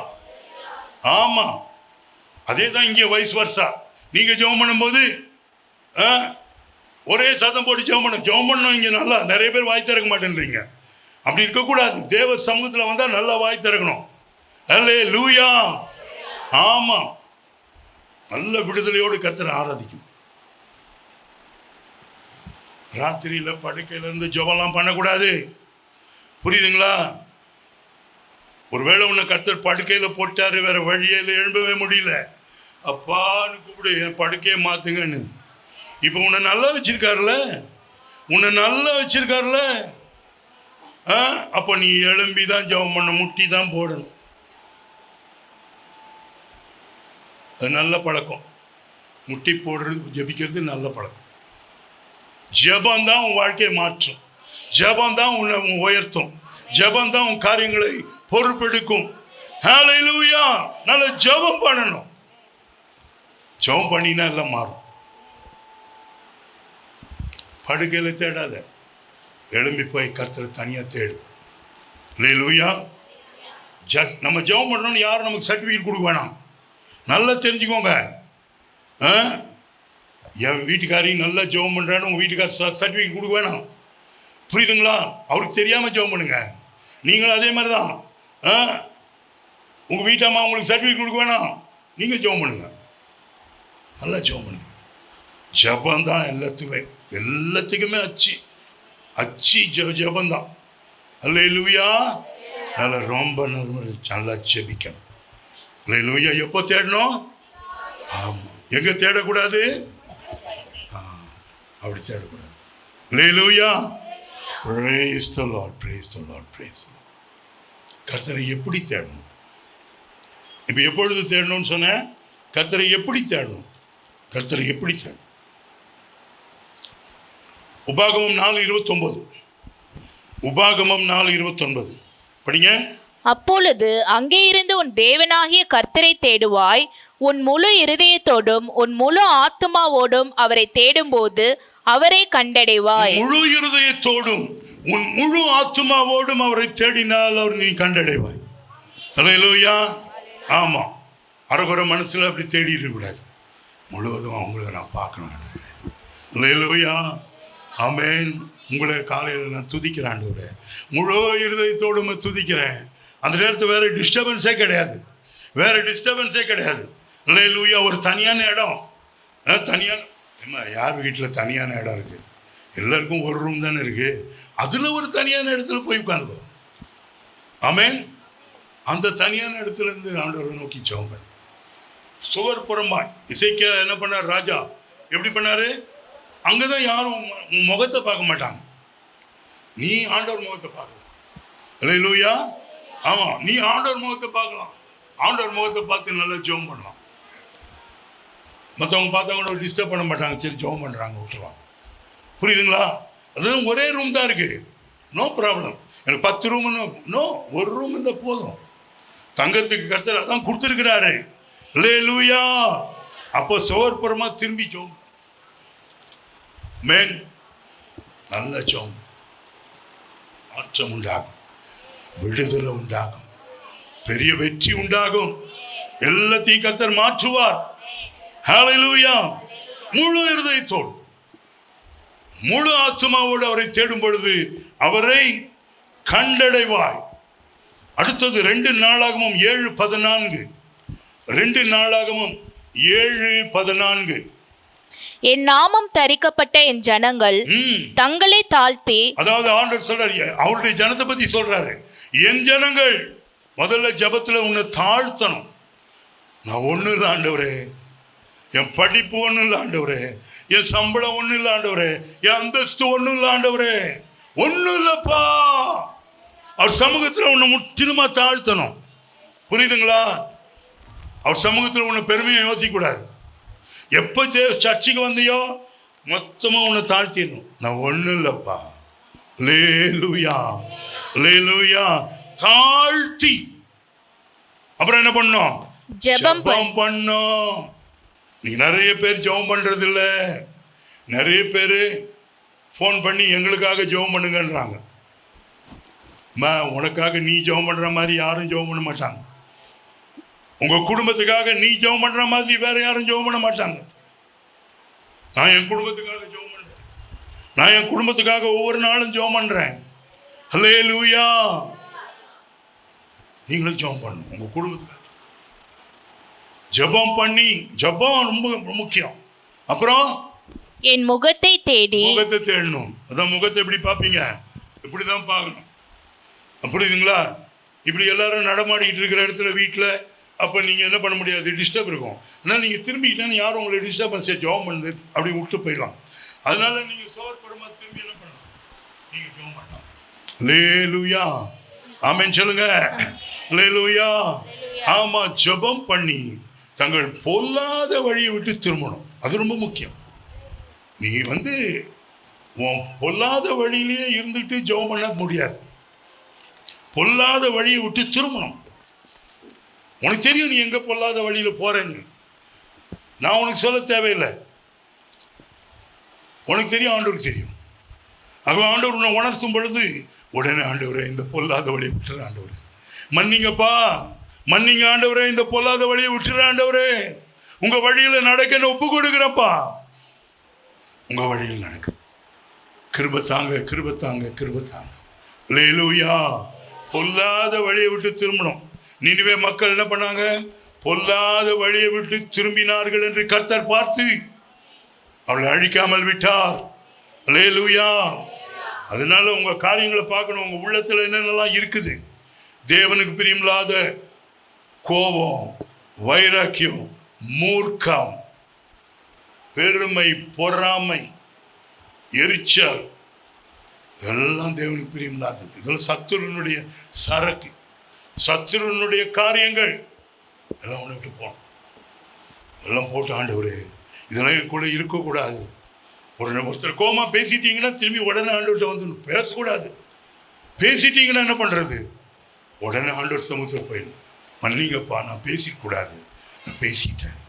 ஆமா, அதேதான் இங்கே வைஸ் வர்சா. நீங்க ஜெபம் பண்ணும்போது ஒரே சத்தம் போட்டு ஜெபம் பண்ணணும். இங்க நல்லா நிறைய பேர் வாய் திறக்க மாட்டேன்றீங்க. அப்படி இருக்கக்கூடாது. தேவ சமூகத்துல வந்தா நல்லா வாய் திறக்கணும். அல்லேலூயா. ஆமா, நல்ல விடுதலையோடு கர்த்தரை ஆராதிக்கும். ராத்திரியில படுக்கையில இருந்து ஜெபம்லாம் பண்ணக்கூடாது. புரியுதுங்களா? ஒருவேளை உன்னை கர்த்தர் படுக்கையில போட்டாரு, வேற வழியில எழும்பவே முடியல, அப்பான்னு கூப்பிடு, என் படுக்கையை மாத்துங்கன்னு. இப்ப உன்னை நல்லா வச்சிருக்காருல, அப்ப நீ எழும்பி தான் ஜெபம் பண்ண, முட்டி தான் போடணும். அது நல்ல பழக்கம். முட்டி போடுறது, ஜெபிக்கிறது நல்ல பழக்கம். ஜெபம் தான் உன் வாழ்க்கையை மாற்றும். ஜெபம் தான் உன்னை உயர்த்தும். ஜெபம் தான் உன் காரியங்களை பொறுப்பெடுக்கும். ஹல்லேலூயா. நல்ல ஜெபம் பண்ணணும். ஜெபம் பண்ணினா எல்லாம் மாறும். படுக்கையில தேடாத, எழும்பி போய் கர்த்தரை தனியா தேடு. ஹல்லேலூயா. நம்ம ஜெபம் பண்ணணும்னு யாரும் நமக்கு சர்டிஃபிகேட் கொடுக்க வேணாம். நல்லா தெரிஞ்சுக்கோங்க. என் வீட்டுக்காரி நல்லா ஜெபம் பண்ணுறான்னு உங்கள் வீட்டுக்கார சர்டிஃபிகேட் கொடுக்க வேணாம். புரியுதுங்களா? அவருக்கு தெரியாமல் ஜெபம் பண்ணுங்க. நீங்களும் அதே மாதிரி தான். உங்கள் வீட்டம்மா உங்களுக்கு சர்டிஃபிகேட் கொடுக்க வேணாம். நீங்கள் ஜெபம் பண்ணுங்க, நல்லா ஜெபம் பண்ணுங்க. ஜெபம் தான் எல்லாத்துக்குமே அச்சு ஜெபம் தான். அல்லேலூயா. நல்லா ரொம்ப நல்லா ஜெபிக்கணும். அல்லேலூயா. எப்போ தேடணும்? ஆமாம், எங்கே தேடக்கூடாது? அப்படி தேடக்கூடாது. அல்லேலூயா. praise the Lord, praise the Lord, praise the Lord. கர்த்தரை எப்படி தேடணும்? இப்போ எப்பொழுது தேடணும்னு சொன்னேன். கர்த்தரை எப்படி தேடணும்? உபாகமம் 4:29. உபாகமம் 4:29 படிங்க. அப்பொழுது அங்கே இருந்து உன் தேவனாகிய கர்த்தரை தேடுவாய், உன் முழு இருதயத்தோடும் உன் முழு ஆத்துமாவோடும் அவரை தேடும்போது அவரை கண்டடைவாய். முழு இருதயத்தோடும் உன் முழு ஆத்துமாவோடும் அவரை தேடினால் அவர் நீ கண்டடைவாய். அல்லேலூயா. ஆமா, அரைகுறை மனசுல அப்படி தேடிட்டு இருக்கக்கூடாது. முழுவதும் அவங்கள நான் பார்க்கணும். அல்லேலூயா. ஆமென். உங்களை காலையில் நான் துதிக்கிறேன் ஆண்டவரே, முழு இருதயத்தோடு துதிக்கிறேன். அந்த நேரத்தில் வேற டிஸ்டர்பன்ஸே கிடையாது. அல்லேலூயா. ஒரு தனியான இடம், யார் வீட்டில் தனியான இடம் இருக்குது? எல்லாருக்கும் ஒரு ரூம் தானே இருக்குது. அதில் ஒரு தனியான இடத்துல போய் உட்காந்துக்கோ. ஆமென். அந்த தனியான இடத்துல இருந்து ஆண்டவரை நோக்கி ஜெபம் பண்ணு. சுவர் புறம்பா இசைக்க என்ன பண்ணார் ராஜா? எப்படி பண்ணாரு? அங்கதான் யாரும் முகத்தை பார்க்க மாட்டாங்க. நீ ஆண்டவர் முகத்தை பார்க்கலாம். அல்லேலூயா. ஆமா, நீ ஆண்டவர் முகத்தை பார்க்கலாம். ஆண்டவர் முகத்தை பார்த்து நல்லா ஜெபம் பண்ணலாம். மற்றவங்க பார்த்தவங்க டிஸ்டர்ப் பண்ண மாட்டாங்க. சரி, ஜெபம் பண்ணுறாங்க, விட்டுருவாங்க. புரியுதுங்களா? அதுவும் ஒரே ரூம் தான் இருக்கு, நோ ப்ராப்ளம். எனக்கு 10 ரூம் நோ, ஒரு ரூம் இருந்தால் போதும். தங்கறதுக்கு கர்த்தர் அதான் கொடுத்துருக்கிறாரு. அல்லேலூயா. அப்போ சுவர்புறமா திரும்பி ஜெபம் மேன், நல்ல ஜெபம். மாற்றம் உண்டாகும், விடுதலை உண்டாகும், பெரிய வெற்றி உண்டாகும். எல்லாத்தையும் கர்த்தர் மாற்றுவார். ஹல்லேலூயா. முழு இருதயத்தோடு முழு ஆத்துமாவோடு அவரை தேடும் பொழுது அவரை கண்டடைவாய். அடுத்தது 2 நாளாகமும் 7:14. 2 நாளாகமும் 7:14. என் நாமம் தரிக்கப்பட்ட என் ஜனங்கள் தங்களை தாழ்த்தி, அதாவது ஆண்டவர் சொல்றாரு, அவருடைய ஜனத்தை பத்தி சொல்றாரு, என் ஜனங்கள் முதல்ல ஜெபத்துல உன்னை தாழ்த்தணும். நான் ஒண்ணும் இல்லை ஆண்டவரே, என் படிப்பு ஒண்ணும் இல்லை ஆண்டவரே, என் சம்பளம் ஒண்ணும் இல்லை ஆண்டவரே, என் அந்தஸ்து ஒண்ணும் இல்லை ஆண்டவரே, ஒண்ணும் இல்லப்பா. அவர் சமூகத்துல உன்னை முற்றிலுமா தாழ்த்தணும். புரியுதுங்களா? அவர் சமூகத்துல உன்னை பெருமையை யோசிக்க கூடாது. எப்போ சர்ச்சைக்கு வந்தியோ மொத்தமா உன்னை தாழ்த்திடணும். நான் ஒண்ணும் இல்லப்பா, லேலூயா லேலூயா, தாழ்த்தி அப்புறம் என்ன பண்ணோம்? ஜெபம் பண்ணோம். நீ நிறைய பேர் ஜெபம் பண்றது இல்ல. நிறைய பேர் ஃபோன் பண்ணி எங்களுக்காக ஜெபம் பண்ணுங்கன்றாங்க. உனக்காக நீ ஜெபம் பண்ற மாதிரி யாரும் ஜெபம் பண்ண மாட்டாங்க. உங்க குடும்பத்துக்காக நீ ஜெபம் பண்ற மாதிரி வேற யாரும் ஜெபம் பண்ண மாட்டாங்க. நான் என் குடும்பத்துக்காக ஜெபம் பண்றேன். நான் என் குடும்பத்துக்காக ஒவ்வொரு நாளும் ஜெபம் பண்றேன். ஹல்லேலூயா. நீங்களும் ஜெபம் பண்ணணும் உங்க குடும்பத்துக்காக. ஜெபம் பண்ணி, ஜெபம் ரொம்ப முக்கியம். அப்புறம் என் முகத்தை தேடி, முகத்தை தேடணும். அதான் முகத்தை எப்படி பார்ப்பீங்க? இப்படிதான் பார்க்கணும். புரியுதுங்களா? இப்படி எல்லாரும் நடமாடிக்கிட்டு இருக்கிற இடத்துல வீட்டில் அப்போ நீங்கள் என்ன பண்ண முடியாது, டிஸ்டர்ப் இருக்கும். ஆனால் நீங்கள் திரும்பிக்கிட்டேன்னு யாரும் உங்களை டிஸ்டர்பன்ஸை ஜெபம் பண்ணுது அப்படி விட்டு போயிடலாம். அதனால நீங்கள் சோர்பரமாக திரும்பி என்ன பண்ணலாம்? நீங்கள் ஜெபம் பண்ணலாம். லேலூயா, ஆமென் சொல்லுங்க. லேலூயா. ஆமா, ஜெபம் பண்ணி தங்கள் பொல்லாத வழியை விட்டு திரும்பணும். அது ரொம்ப முக்கியம். நீ உன் பொல்லாத வழியிலேயே இருந்துட்டு ஜெபம் பண்ண முடியாது. பொல்லாத வழியை விட்டு திரும்பணும். உனக்கு தெரியும் நீ எங்க பொல்லாத வழியில போறேன்னு. நான் உனக்கு சொல்ல தேவையில்லை, உனக்கு தெரியும், ஆண்டவருக்கு தெரியும். ஆக ஆண்டவர் உன்னை உணர்த்தும் பொழுது உடனே ஆண்டவரே இந்த பொல்லாத வழியை விட்டுற ஆண்டவரே, மன்னிங்கப்பா, மன்னிங்க ஆண்டவரே, இந்த பொல்லாத வழியை விட்டுற ஆண்டவரே, உங்க வழியில நடக்க ஒப்பு கொடுக்குறப்பா, உங்க வழியில் நடக்க கிருபை தாங்க, கிருபை தாங்க, கிருபை தாங்க. அல்லேலூயா. பொல்லாத வழியை விட்டு திரும்பணும். நினிவே மக்கள் என்ன பண்ணாங்க? பொல்லாத வழியை விட்டு திரும்பினார்கள் என்று கர்த்தர் பார்த்து அவளை அழிக்காமல் விட்டார். அல்லேலூயா. அதனால உங்க காரியங்களை பார்க்கணும். உங்க உள்ளத்துல என்னென்னலாம் இருக்குது. தேவனுக்கு பிரியமில்லாத கோபம், வைராக்கியம், மூர்க்கம், பெருமை, பொறாமை, எரிச்சல், இதெல்லாம் தேவனுக்கு பிரியமில்லாதது. இதெல்லாம் சத்துருனுடைய சரக்கு, சத்துருனுடைய காரியங்கள். எல்லாம் ஒன்று விட்டு போகணும். எல்லாம் போட்டு ஆண்டவரே இதெல்லாம் என் கூட இருக்கக்கூடாது. ஒருத்தர் கோமா பேசிட்டீங்கன்னா திரும்பி உடனே ஆண்டவர்கிட்ட வந்து பேசக்கூடாது. பேசிட்டீங்கன்னா என்ன பண்ணுறது? உடனே ஆண்டவர் சமூகத்தில் போயிடணும். மன்னிங்கப்பா, நான் பேசிக்கூடாது, நான் பேசிட்டேன்.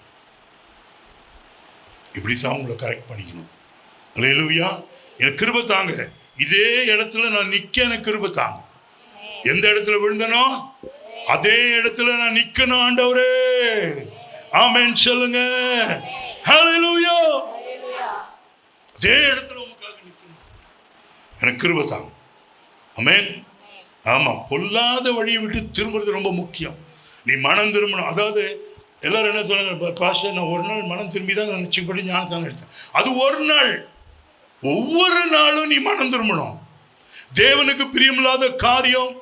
இப்படி தான் உங்களை கரெக்ட் பண்ணிக்கணும். அல்லேலூயா. எனக்கு கிருபை தாங்க. இதே இடத்துல நான் நிற்க எனக்கு கிருபை தாங்க. எந்த இடத்துல விழுந்தனோ அதே இடத்துல நான் நிக்கணும் ஆண்டவரே. ஆமென் சொல்லுங்க. ஹல்லேலூயா. அதே இடத்துல உங்களுக்காக நிக்கணும். எனக்கு கிருபை தாங்க. ஆமென். ஆமா, பொல்லாத வழியை விட்டு திரும்புறது ரொம்ப முக்கியம். நீ மனம் திரும்பணும். அதாவது எல்லாரும் என்ன சொல்றாங்க, பாஸ்டர் நான் ஒரு நாள் மனம் திரும்பி தான் நான் நிச்சயப்படி ஞானத்தான எடுத்தேன். அது ஒரு நாள். ஒவ்வொரு நாளும் நீ மனம் திரும்பணும். தேவனுக்கு பிரியமில்லாத காரியம்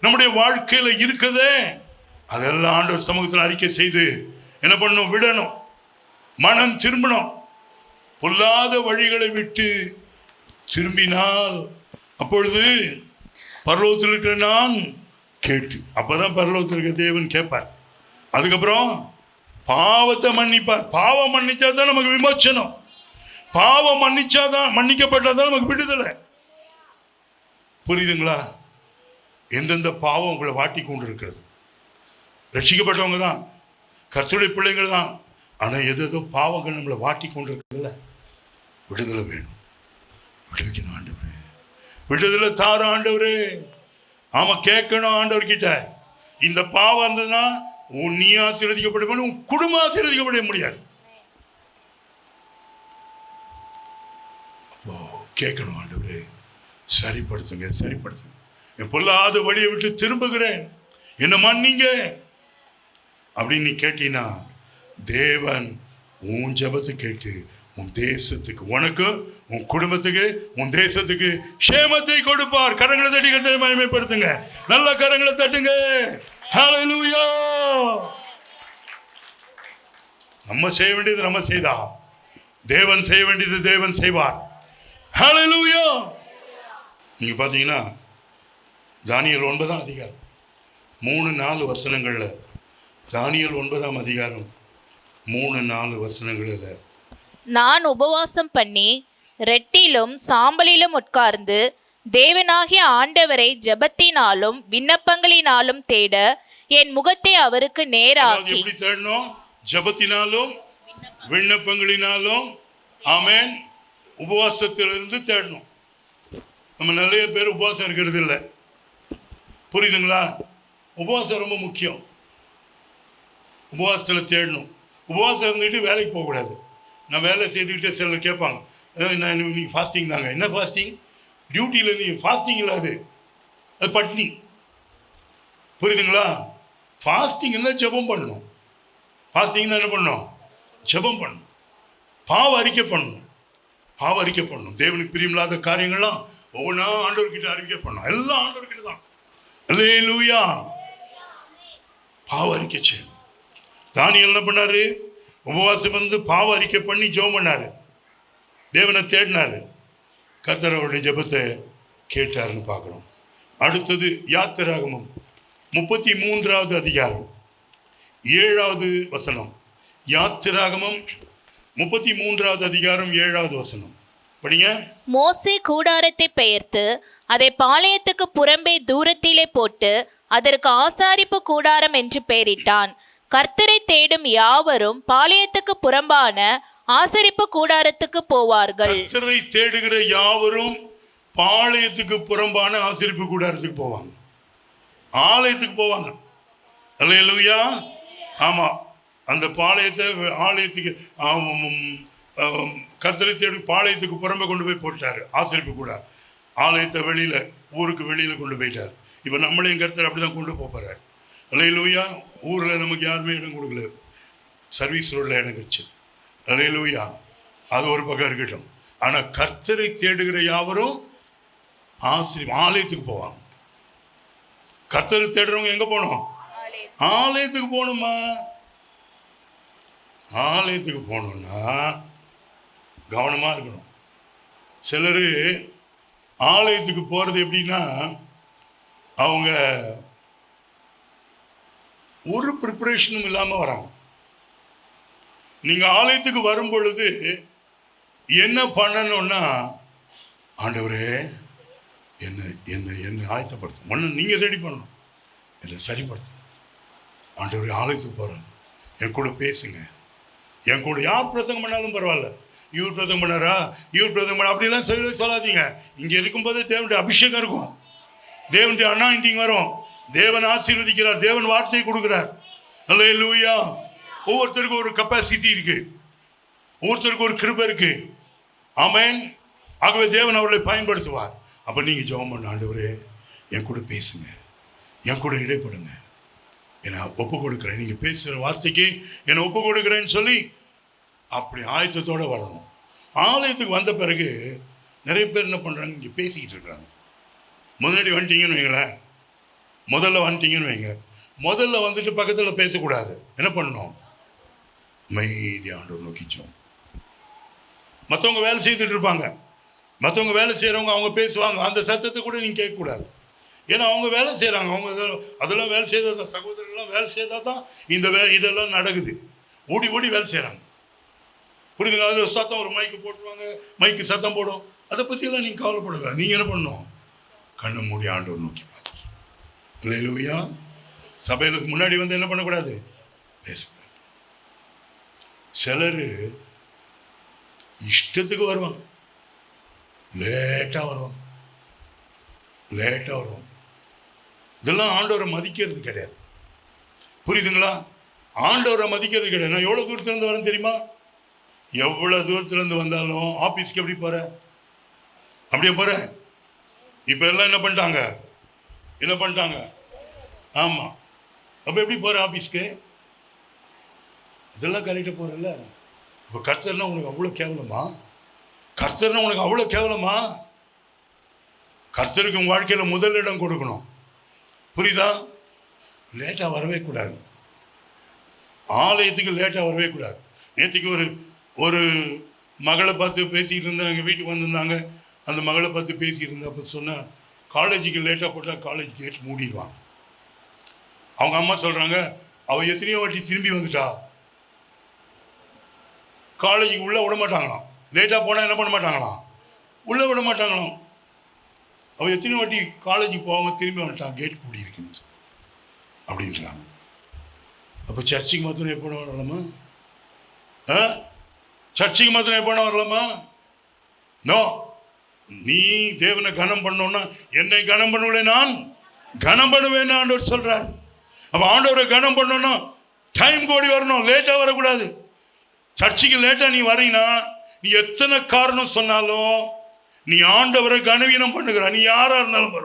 நம்முடைய வாழ்க்கையில இருக்குதே, அதெல்லாம் ஆண்டவர் சமூகத்தில் அறிக்கை செய்து என்ன பண்ணணும்? விடணும். மனம் திரும்பணும். பொல்லாத வழிகளை விட்டு திரும்பினால் அப்பொழுது பரலோகத்தில் இருக்கிற நான் கேட்டு, அப்பதான் பரலோகத்தில் இருக்கிற தேவன் கேட்பார். அதுக்கப்புறம் பாவத்தை மன்னிப்பார். பாவம் மன்னிச்சாதான் நமக்கு விமோச்சனம். பாவம் மன்னிச்சாதான், மன்னிக்கப்பட்டாதான் நமக்கு விடுதலை. புரியுதுங்களா? எந்தெந்த பாவம் உங்களை வாட்டி கொண்டு இருக்கிறது. ரட்சிக்கப்பட்டவங்க தான், கர்த்தருடைய பிள்ளைங்கள் தான். ஆனால் எதோ பாவங்கள் நம்மளை வாட்டி கொண்டு இருக்கிறதுல விடுதலை வேணும். விடுவிக்கணும் ஆண்டவரே, விடுதலை தார ஆண்டவரே. ஆமா, கேட்கணும் ஆண்டவர்கிட்ட. இந்த பாவம் இருந்ததுன்னா நீ ஆசீர்வதிக்கப்பட முடியும், உன் குடும்பம் ஆசீர்வதிக்கப்பட முடியாது. கேட்கணும், ஆண்டவரே சரிப்படுத்துங்க, சரிப்படுத்துங்க, என் பொல்லாத வழியை விட்டு திரும்புகிறேன், என்ன மன்னிங்க அப்படின்னு நீ கேட்டீங்கன்னா தேவன் உன் ஜெபத்தை கேட்டு உன் தேசத்துக்கு, உனக்கு, உன் குடும்பத்துக்கு, உன் தேசத்துக்கு சேமத்தை கொடுப்பார். கரங்களை தட்டி கர்த்தரை மகிமைப்படுத்துங்க. நல்ல கரங்களை தட்டுங்க. ஹல்லேலூயா. நம்ம செய்ய வேண்டியது நம்ம செய்தா, தேவன் செய்ய வேண்டியது தேவன் செய்வார். ஹல்லேலூயா. நீங்க பாத்தீங்கன்னா தானியேல் 9ஆம் அதிகாரம் 3-4 வசனங்கள்ல, தானியேல் 9ஆம் அதிகாரம் 3-4 வசனங்கள்ல, நான் உபவாசம் பண்ணி ரெட்டிலும் சாம்பலிலும் உட்கார்ந்து தேவனாகிய ஆண்டவரை ஜெபத்தினாலும் விண்ணப்பங்களினாலும் தேட என் முகத்தை அவருக்கு நேராக்கி. எப்படி தேடணும்? ஜெபத்தினாலும் விண்ணப்பங்களினாலும். ஆமென். உபவாசத்திலிருந்து தேடணும். நம்ம நிறைய பேர் உபவாசம் இருக்கிறது இல்லை, புரியுதுங்களா? உபவாசம் ரொம்ப முக்கியம். உபவாசத்தில் தேடணும். உபவாசம் இருந்துக்கிட்டு வேலைக்கு போகக்கூடாது. நான் வேலை செய்துக்கிட்டே சிலர் கேட்பாங்க, நான் நீ ஃபாஸ்டிங் தாங்க. என்ன ஃபாஸ்டிங்? டியூட்டியில் நீ ஃபாஸ்டிங் இல்லை, அது பட்னி. புரியுதுங்களா? ஃபாஸ்டிங் இருந்தால் ஜெபம் பண்ணணும். ஃபாஸ்டிங் தான் என்ன பண்ணணும்? ஜெபம் பண்ணணும். பாவ அறிக்கை பண்ணணும். பாவ அறிக்கை பண்ணணும். தேவனுக்கு பிரியமில்லாத காரியங்கள்லாம் ஒவ்வொன்றா ஆண்டவர்கிட்ட அறிக்கை பண்ணணும். எல்லாம் ஆண்டவர்கிட்ட தான். அல்லேலூயா. பாவ அறிக்கை செய்யணும். தானியேல் என்ன பண்ணாரு? உபவாசம் வந்து பாவ அறிக்கை பண்ணி ஜெபம் பண்ணாரு, தேவனை தேடினாரு, கர்த்தர் அவருடைய ஜெபத்தை கேட்டாருன்னு பார்க்குறோம். அடுத்தது யாத்திராகமம் 33ஆவது அதிகாரம் 7வது வசனம். யாத்திராகமம் 33ஆவது அதிகாரம் 7வது வசனம் படிங்க. மோசே கூடாரத்தை பெயர்த்து அதை பாளையத்துக்கு புறம்பே தூரத்திலே போட்டு அதற்கு ஆசாரிப்பு கூடாரம் என்று பெயரிட்டான். கர்த்தரை தேடும் யாவரும் பாளையத்துக்கு புறம்பான ஆசரிப்பு கூடாரத்துக்கு போவார்கள். கர்த்தரை தேடுகிற யாவரும் பாளையத்துக்கு புறம்பான ஆசரிப்பு கூடாரத்துக்கு போவாங்க, ஆலயத்துக்கு போவாங்க. அல்லேலூயா. ஆமா, அந்த பாளையத்தை ஆலயத்துக்கு கர்த்தரை தேடி பாளையத்துக்கு புறம்பே கொண்டு போய் போட்டாரு. ஆசரிப்பு கூடாரம் ஆலயத்தை வெளியில, ஊருக்கு வெளியில கொண்டு போயிட்டார். இப்ப நம்மளையும் கர்த்தர் அப்படிதான் கொண்டு போறாரு. அல்லேலூயா. ஊரில் நமக்கு யாருமே இடம் கொடுக்கல, சர்வீஸ் ரோடில் இடம் கிடைச்சு. அல்லேலூயா. அது ஒரு பக்கம் இருக்கட்டும். ஆனால் கர்த்தரை தேடுகிற யாவரும் ஆலயத்துக்கு போவாங்க. கர்த்தரை தேடுறவங்க எங்கே போகணும்? ஆலயத்துக்கு போகணுமா? ஆலயத்துக்கு போகணும்னா கவனமாக இருக்கணும். சிலர் ஆலயத்துக்கு போகிறது எப்படின்னா, அவங்க ஒரு ப்ரிப்பரேஷனும் இல்லாமல் வராங்க. நீங்கள் ஆலயத்துக்கு வரும் பொழுது என்ன பண்ணணும்னா, ஆண்டவரே என்னை என்னை என்னை ஆயத்தப்படுத்தும், ஒன்று நீங்கள் ரெடி பண்ணணும், என்னை சரிப்படுத்தும். ஆண்டவரே ஆலயத்துக்கு போகிறேன், என் கூட பேசுங்க, என் கூட யார் பிரசங்கம் பண்ணாலும் பரவாயில்ல, இவர் பிரசங்கம் பண்ணாரா, இவர் பிரசங்கம் பண்ண அப்படிலாம் சொல்லாதீங்க. இங்கே இருக்கும்போதே தேவனுடைய அபிஷேகம் இருக்கும், தேவனுடைய அனாயிண்டிங் வரும், தேவன் ஆசீர்வதிக்கிறார், தேவன் வார்த்தையை கொடுக்கிறார். அல்லேலூயா. ஒவ்வொருத்தருக்கும் ஒரு கெப்பாசிட்டி இருக்கு, ஒவ்வொருத்தருக்கும் ஒரு கிருபை இருக்கு. ஆமென். ஆகவே தேவன் அவர்களை பயன்படுத்துவார். அப்போ நீங்கள் ஜெபம் பண்ண, ஆண்டவரே என் கூட பேசுங்க, என் கூட இடைப்படுங்க, என்னை ஒப்பு கொடுக்குறேன், நீங்கள் பேசுகிற வார்த்தைக்கு என்னை ஒப்பு கொடுக்குறேன்னு சொல்லி அப்படி ஆயத்தத்தோடு வரணும். ஆலயத்துக்கு வந்த பிறகு நிறைய பேர் என்ன பண்ணுறாங்க, இங்கே பேசிக்கிட்டு இருக்கிறாங்க. முன்னாடி வந்துட்டீங்கன்னு வைங்களேன், முதல்ல வந்துட்டீங்கன்னு வைங்க, முதல்ல வந்துட்டு பக்கத்தில் பேசக்கூடாது. என்ன பண்ணணும்? அமைதி ஆண்டவர் நோக்கிச்சோம். மற்றவங்க வேலை செய்துட்டு இருப்பாங்க, மற்றவங்க வேலை செய்கிறவங்க அவங்க பேசுவாங்க, அந்த சத்தத்தை கூட நீங்கள் கேட்கக்கூடாது. ஏன்னா அவங்க வேலை செய்கிறாங்க, அவங்க அதெல்லாம் வேலை செய்தால் தான், சகோதரர்கள்லாம் வேலை செய்தால் தான் இதெல்லாம் நடக்குது. ஓடி ஓடி வேலை செய்கிறாங்க, புரியுதுங்க? அதில் சத்தம், ஒரு மைக்கு போட்டுருவாங்க, மைக்கு சத்தம் போடும், அதை பற்றியெல்லாம் நீங்கள் கவலைப்படுவேன். நீங்கள் என்ன பண்ணணும்? கண்ணை மூடி ஆண்டவர் நோக்கி பார்த்து. அல்லேலூயா. சபைகளுக்கு முன்னாடி வந்து என்ன பண்ணக்கூடாது? பேசக்கூடாது. சிலர் இஷ்டத்துக்கு வருவாங்க, லேட்டாக வருவாங்க. இதெல்லாம் ஆண்டவரை மதிக்கிறது கிடையாது, புரியுதுங்களா? ஆண்டவரை மதிக்கிறது கிடையாது. நான் எவ்வளோ தூரத்துலேருந்து வரேன் தெரியுமா? எவ்வளோ தூரத்துலேருந்து வந்தாலும் ஆஃபீஸ்க்கு எப்படி போகிற? அப்படியே போற. இப்ப எல்லாம் என்ன பண்ணிட்டாங்க? ஆமா. அப்ப எப்படி போற ஆபீஸ்க்கு? இதெல்லாம் கரெக்டா போறல. இப்ப கர்த்தர்னா உனக்கு அவ்வளவு கேவலமா? கர்த்தருக்கு உங்க வாழ்க்கையில முதல் இடம் கொடுக்கணும். புரியுதா? லேட்டா வரவே கூடாது. ஆலயத்துக்கு லேட்டா வரவே கூடாது. நேற்றுக்கு ஒரு மகளை பார்த்து பேசிக்கிட்டு இருந்தாங்க. எங்கள் வீட்டுக்கு வந்திருந்தாங்க. அந்த மகளை பார்த்து பேசிக்கிட்டு இருந்தா அப்போ சொன்னேன், காலேஜுக்கு லேட்டாக போட்டால் காலேஜ் கேட் மூடிடுவாங்க. அவங்க அம்மா சொல்கிறாங்க, அவள் எத்தனையோ வாட்டி திரும்பி வந்துட்டா, காலேஜுக்கு உள்ளே விட மாட்டாங்களாம். லேட்டாக போனால் என்ன பண்ண மாட்டாங்களாம்? உள்ளே விட மாட்டாங்களாம். அவள் எத்தனையோ வாட்டி காலேஜுக்கு போகாமல் திரும்பி வந்துட்டான், கேட் மூடி இருக்குன்னு அப்படின்றாங்க. அப்போ சர்ச்சுக்கு மாத்திரம் எப்போ வரலாமா? சர்ச்சுக்கு மாத்திரம் எப்போ வரலாமா? நோ. நீ தேவனை கனம் பண்ணோன்னா என்னை கனம் பண்ணுவேன், நான் கனம் பண்ணுவேன்னு ஆண்டவர் சொல்றாரு. அப்ப ஆண்டவரை கனம் பண்ணோன்னா டைம் கோடி வரணும், லேட்டா வரக்கூடாது. சர்ச்சுக்கு லேட்டா நீ வரீங்கன்னா நீ எத்தனை காரணம் சொன்னாலும் நீ ஆண்டவரை கனவீனம் பண்ணுகிற. நீ யாரா இருந்தாலும்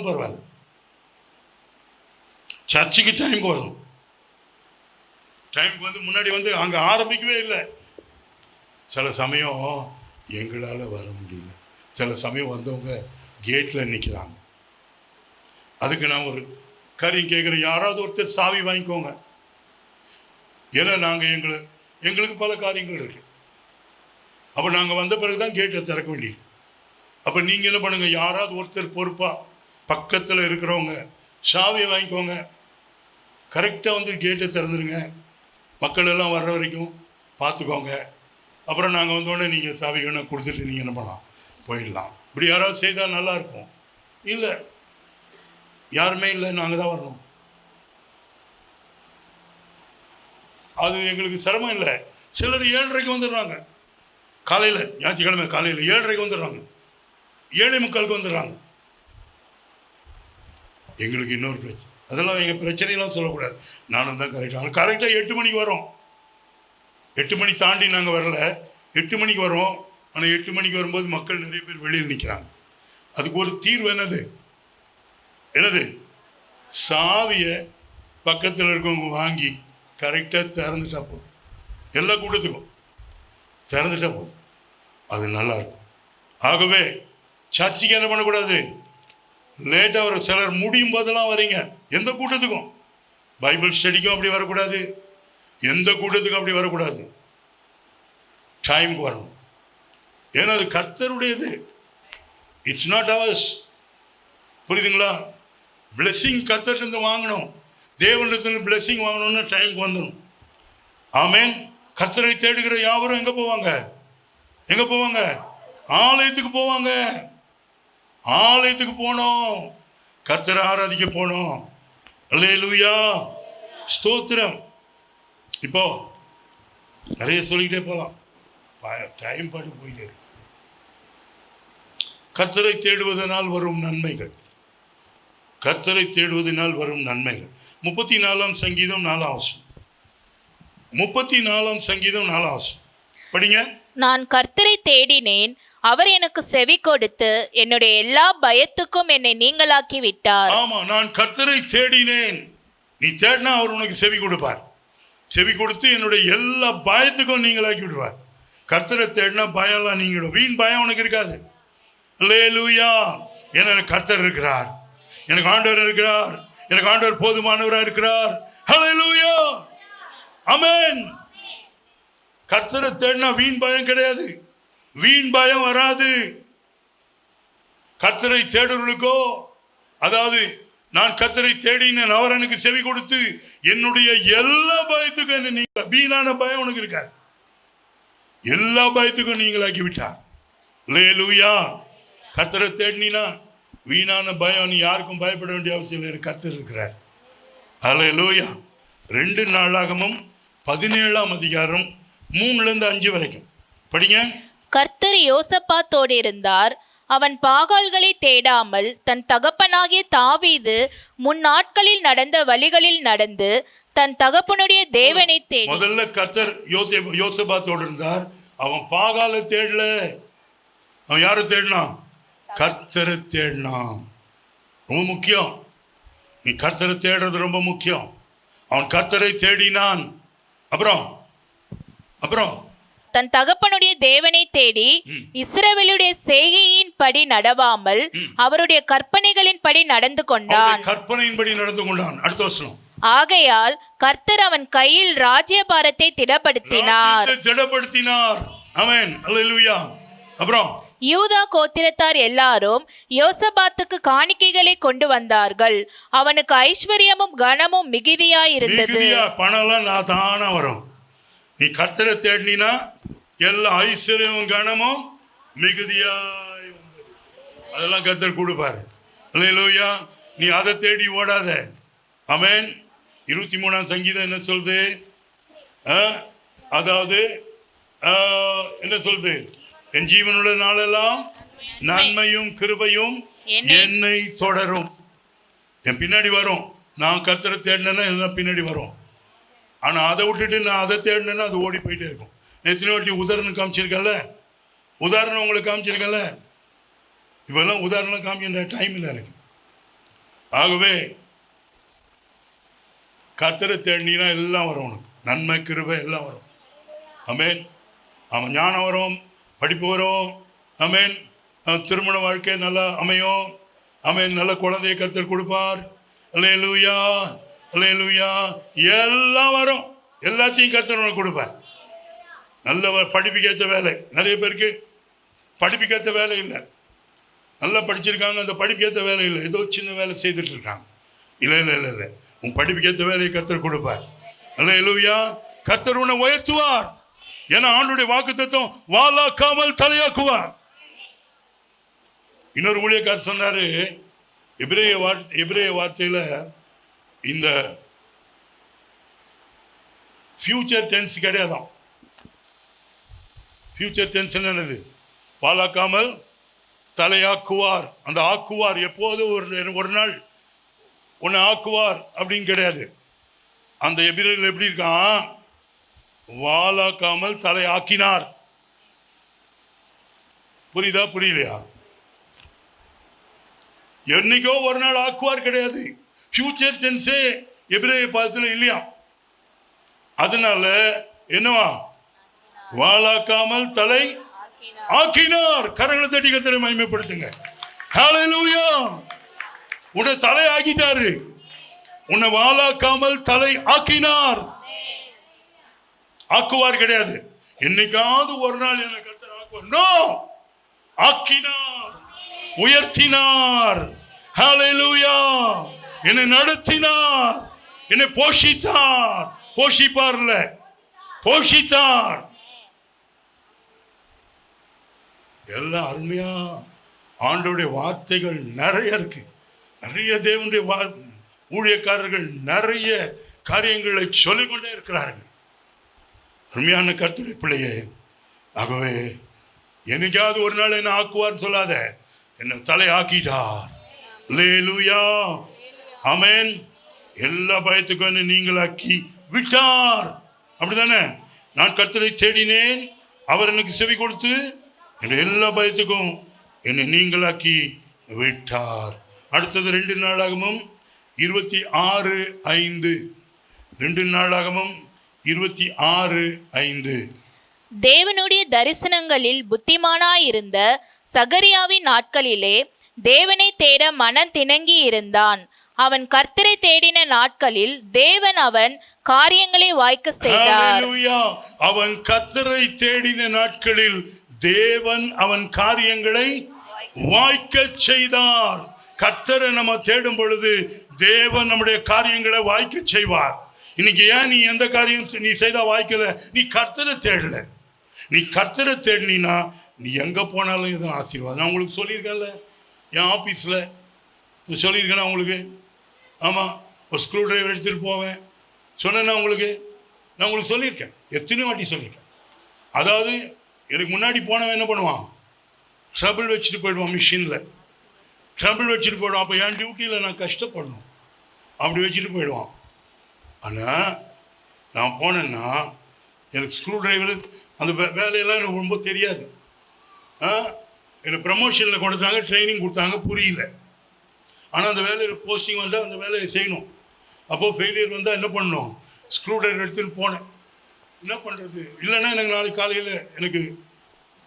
பரவாயில்ல. சர்ச்சுக்கு டைமுக்கு வரணும். டைமுக்கு வந்து முன்னாடி வந்து அங்கே ஆரம்பிக்கவே இல்லை. சில சமயம் எங்களால் வர முடியல. சில சமயம் வந்தவங்க கேட்டில் நிற்கிறாங்க. அதுக்கு நான் ஒரு காரியம் கேட்குறேன், யாராவது ஒருத்தர் சாவி வாங்கிக்கோங்க. ஏன்னா நாங்கள் எங்களுக்கு பல காரியங்கள் இருக்கு. அப்போ நாங்கள் வந்த பிறகு தான் கேட்டை திறக்க வேண்டியது. அப்போ நீங்கள் என்ன பண்ணுங்க, யாராவது ஒருத்தர் பொறுப்பாக பக்கத்தில் இருக்கிறவங்க சாவியை வாங்கிக்கோங்க. கரெக்டாக வந்து கேட்டை திறந்துருங்க. மக்கள் எல்லாம் வர்ற வரைக்கும் பார்த்துக்கோங்க. அப்புறம் நாங்கள் வந்தோடனே நீங்கள் சாவி வேணும் கொடுத்துட்டு நீங்கள் என்ன பண்ணலாம், போயிடலாம். இப்படி யாராவது செய்தால் நல்லா இருக்கும். இல்லை, யாருமே இல்லை, நாங்கள் தான் வரணும். அது எங்களுக்கு சிரமம் இல்லை. சிலர் 7:30 வந்துடுறாங்க. காலையில் ஞாயிற்றுக்கிழமை காலையில் 7:30 வந்துடுறாங்க, 7:45 வந்துடுறாங்க. எங்களுக்கு இன்னொரு பிரச்சனை. அதெல்லாம் எங்கள் பிரச்சனையெல்லாம் சொல்லக்கூடாது. நானும் தான் கரெக்டாக 8 மணிக்கு வரோம். 8 மணி தாண்டி நாங்கள் வரல, 8 மணிக்கு வரோம். ஆனால் 8 மணிக்கு வரும்போது மக்கள் நிறைய பேர் வெளியில் நிற்கிறாங்க. அதுக்கு ஒரு தீர்வு என்னது? சாவியை பக்கத்தில் இருக்கவங்க வாங்கி கரெக்டாக திறந்துட்டா போதும். எல்லா கூட்டத்துக்கும் திறந்துட்டா போதும், அது நல்லா இருக்கும். ஆகவே சர்ச்சுக்கு என்ன பண்ணக்கூடாது, லேட்டாக வர. சிலர் முடியும் போதெல்லாம் வரீங்க. எந்த கூட்டத்துக்கும், பைபிள் ஸ்டடிக்கும் அப்படி வரக்கூடாது, எந்த கூட்டத்துக்கும் அப்படி வரக்கூடாது. டைமுக்கு வரணும். ஏன்னா அது கர்த்தருடையது, இட்ஸ் நாட் அவர்ஸ். புரியுதுங்களா? பிளெஸிங் கர்த்தர்கிட்ட வாங்கணும். தேவனிடத்துல பிளெஸிங் வாங்கணும்னா டைமுக்கு வந்துடும். ஆமேன். கர்த்தரை தேடுகிற யாவரும் எங்க போவாங்க? ஆலயத்துக்கு போவாங்க. ஆலயத்துக்கு போனோம், கர்த்தரை ஆராதிக்க போனோம். அல்லேலூயா, ஸ்தோத்திரம். இப்போ நிறைய சொல்லிக்கிட்டே போகலாம், டைம் பாட்டு போயிட்டே இருக்கு. கர்த்தரை தேடுவதனால் வரும் நன்மைகள். 34ஆம் சங்கீதம் 4ஆம் வசனம் படிங்க. நான் கர்த்தரை தேடினேன், அவர் எனக்கு செவி கொடுத்து என்னுடைய எல்லா பயத்துக்கும் என்னை நீங்களாக்கி விட்டார். ஆமா, நான் கர்த்தரை தேடினேன். நீ தேடினா அவர் உனக்கு செவி கொடுப்பார். செவி கொடுத்து என்னுடைய எல்லா பயத்துக்கும் நீங்களாக்கி விடுவார். கர்த்தரை தேடினா பயம்லாம் நீங்கிடும். வீண் பயம் உனக்கு இருக்காது. அல்லேலூயா. ஏன்னா எனக்கு கர்த்தர் இருக்கிறார், எனக்கு ஆண்டவர் இருக்கிறார், எனக்கு ஆண்டவர் போதுமானவராக இருக்கிறார். அல்லேலூயா, ஆமென். கர்த்தரை தேடினா வீண் பயம் கிடையாது, வீண் பயம் வராது. கர்த்தரை தேடுவர்களுக்கோ, அதாவது நான் கர்த்தரை தேடினேன், அவர் எனக்கு செவி கொடுத்து என்னுடைய எல்லா பயத்துக்கும் என்ன நீங்க, வீணான பயம் உனக்கு இருக்காது. எல்லா பயத்துக்கும் நீங்களாக்கி விட்டார். அல்லேலூயா. கர்த்தரை தேடினா வீணான பயம், நீ யாருக்கும் பயப்பட வேண்டிய அவசியம் இல்லை, கர்த்தர் இருக்கிறார். அல்லேலூயா. 2 நாளாகமம் 17ஆம் அதிகாரம் 3-5 வரைக்கும் படிங்க. கர்த்தர் யோசபாத்தோடு இருந்தார். அவன் பாகால்களை தேடாமல் தன் தகப்பனாகிய தாவீது முன்னாட்களில் நடந்த வழிகளில் நடந்து தன் தகப்பனுடைய தேவனை தேடி. முதல்ல கர்த்தர் யோசபாத்தோடு இருந்தார். அவன் பாகாலை தேடல. அவன் யாரை தேடினான்? கர்த்தரை தேடினான். ரொம்ப முக்கியம். நீ கர்த்தரை தேடுறது ரொம்ப முக்கியம். அவன் கர்த்தரை தேடினான். அப்புறம் தன் தகப்பனுடைய தேவனை தேடி இஸ்ரவேலுடைய செய்கையின் படி நடவாமல் அவருடைய கற்பனைகளின் படி நடந்து கொண்டான். கற்பனையின்படி நடந்து கொண்டான். அடுத்த வசனம். ஆகையால் கர்த்தர் அவன் கையில் ராஜ்யபாரத்தை திடப்படுத்தினார். ஆமென், அல்லேலூயா. அப்புறம் யூதா கோத்திரத்தார் எல்லாரும் யோசபாத்துக்கு காணிக்கைகளை கொண்டு வந்தார்கள். அவனுக்கு ஐஸ்வர்யமும் கனமும் மிகுதியாயிருந்தது. பணம்லாம் நான் தானா வரும். நீ கர்த்தரை தேடினா எல்லா ஐஸ்வர்யமும் கனமும் மிகுதியாய் வந்தது. அதெல்லாம் கர்த்தர் கொடுப்பாரு. அல்லேலூயா. நீ அதை தேடி ஓடாத. ஆமென். 23ஆம் சங்கீதம் என்ன சொல்லுது? அதாவது என்ன சொல்லுது? என் ஜீவனுள்ள நாளெல்லாம் நன்மையும் கிருபையும் என்னை தொடரும். என் பின்னாடி வரும். நான் கர்த்தரை தேடினேன்னா எல்லாம் பின்னாடி வரும். ஆனா அதை விட்டுட்டு நான் அதை தேடினேன்னா அது ஓடி போயிட்டே இருக்கும். எத்தனை வாட்டி உதாரணம் காமிச்சிருக்கல? உதாரணம் உங்களுக்கு காமிச்சிருக்கல? இப்பெல்லாம் உதாரணம் காமிக்கின்ற டைம் இல்லை எனக்கு. ஆகவே கர்த்தரை தேடினா எல்லாம் வரும். உனக்கு நன்மை கிருபை எல்லாம் வரும். ஆமென். அவன் ஞானம் வரும், படிப்பு வரும். ஆமென். திருமண வாழ்க்கை நல்லா அமையும். ஆமென். நல்ல குழந்தையை கர்த்தர் கொடுப்பார். அல்லேலூயா, அல்லேலூயா. எல்லாம் வரும். எல்லாத்தையும் கர்த்தர் உனக்கு கொடுப்பார். நல்ல படிப்புக்கேற்ற வேலை. நிறைய பேருக்கு படிப்புக்கேற்ற வேலை இல்லை. நல்லா படிச்சிருக்காங்க, அந்த படிப்புக்கேற்ற வேலை இல்லை. ஏதோ சின்ன வேலை செய்துட்டு இருக்காங்க. இல்லை இல்லை இல்லை இல்லை, உன் படிப்புக்கேற்ற வேலையை கர்த்தர் கொடுப்பார். அல்லேலூயா. கர்த்தர் உன்னை உயர்த்துவார். ஏன்னா ஆண்டுடைய வாக்குத்தத்தம் வாலாக்காமல் தலையாக்குவார். இன்னொரு ஊழியக்காரர் சொன்னாரு, எபிரேய வார்த்தையில இந்த ஃபியூச்சர் டென்ஸ் கிடையாதான். ஃபியூச்சர் டென்ஸ் என்னது? வாலாக்காமல் தலையாக்குவார். அந்த ஆக்குவார் எப்போது ஒரு நாள் உன்னை ஆக்குவார் அப்படின்னு கிடையாது. அந்த எபிரேயர் எப்படி இருக்கான்? வாலாக்காமல் தலை ஆக்கினார். புரியுதா புரியலையா? என்னைக்கோ ஒரு நாள் ஆக்குவார் கிடையாது. ஃபியூச்சர் டென்ஸே எபிரேய பாதத்தில் இல்லையா? அதனால என்னவா? வாலாக்காமல் தலை ஆக்கினார். கரங்களை தட்டி கர்த்தரை மகிமைப்படுத்துங்க. ஹல்லேலூயா. உன்னை தலை ஆக்கிட்டாரு. உன்னை வாலாக்காமல் தலை ஆக்கினார். ஆக்குவார் கிடையாது. என்னைக்காவது ஒரு நாள் என்னை கர்த்தர் ஆக்குவார். நோ, ஆக்கினார், உயர்த்தினார். ஹல்லேலூயா. என்னை நடத்தினார், என்னை போஷித்தார். போஷிப்பார்ல, போஷித்தார். எல்லாம் அருமையா. ஆண்டவருடைய வார்த்தைகள் நிறைய இருக்கு. நிறைய தேவனுடைய ஊழியக்காரர்கள் நிறைய காரியங்களை சொல்லிக்கொண்டே இருக்கிறார்கள். அருமையான கர்த்தருடைய பிள்ளையே, ஆகவே என்னைக்காவது ஒரு நாள் என்ன ஆக்குவார் சொல்லாத. என்ன தலை ஆக்கிட்டார். அல்லேலூயா, ஆமென். எல்லா பயத்துக்கும் என்ன நீங்களாக்கி விட்டார். அப்படிதானே? நான் கர்த்தரை தேடினேன், அவர் எனக்கு செவி கொடுத்து என்னுடைய எல்லா பயத்துக்கும் என்னை நீங்களாக்கி விட்டார். அடுத்தது 2 நாளாகமும் 26:5. 2 நாளாகமும் 26:5. தேவனுடைய தரிசனங்களில் புத்திமானாயிருந்த சகரியாவின் நாட்களிலே தேவனை தேட மனம் திணங்கி இருந்தான். அவன் கர்த்தரை தேடின நாட்களில் தேவன் அவன் காரியங்களை வாய்க்க செய்தார். அவன் கர்த்தரை தேடின நாட்களில் தேவன் அவன் காரியங்களை வாய்க்க செய்தார். கர்த்தரை நம்ம தேடும் பொழுது தேவன் நம்முடைய காரியங்களை வாய்க்க செய்வார். இன்னைக்கு ஏன் நீ எந்த காரியம் நீ செய்தா வாய்க்கல? நீ கர்த்தரை தேடல. நீ கர்த்தரை தேடினா நீ எங்க போனாலும் எதுவும் ஆசீர்வாதம். நான் உங்களுக்கு சொல்லியிருக்கேன்ல, என் ஆஃபீஸில் சொல்லியிருக்கேன் உங்களுக்கு. ஆமாம், ஒரு ஸ்க்ரூ டிரைவர் எடுத்துகிட்டு போவேன் சொன்னேன்னா உங்களுக்கு. நான் உங்களுக்கு சொல்லியிருக்கேன், எத்தனை வாட்டி சொல்லியிருக்கேன். அதாவது எனக்கு முன்னாடி போனவன் என்ன பண்ணுவான்? ட்ரபிள் வச்சுட்டு போயிடுவான். மிஷினில் ட்ரபிள் வச்சுட்டு போயிடுவான். அப்போ என் டியூட்டியில் நான் கஷ்டப்படணும், அப்படி வச்சுட்டு போயிடுவான். ஆனால் நான் போனேன்னா எனக்கு ஸ்க்ரூ டிரைவர் அந்த வேலையெல்லாம் எனக்கு ரொம்ப தெரியாது. எனக்கு ப்ரமோஷனில் கொடுத்தாங்க, ட்ரைனிங் கொடுத்தாங்க, புரியல. ஆனால் அந்த வேலையில் போஸ்டிங் வந்தால் அந்த வேலையை செய்யணும். அப்போது ஃபெயிலியர் வந்தால் என்ன பண்ணணும்? ஸ்க்ரூ ட்ரைவர் எடுத்துன்னு போனேன். என்ன பண்ணுறது? இல்லைன்னா எனக்கு நாளைக்கு காலையில் எனக்கு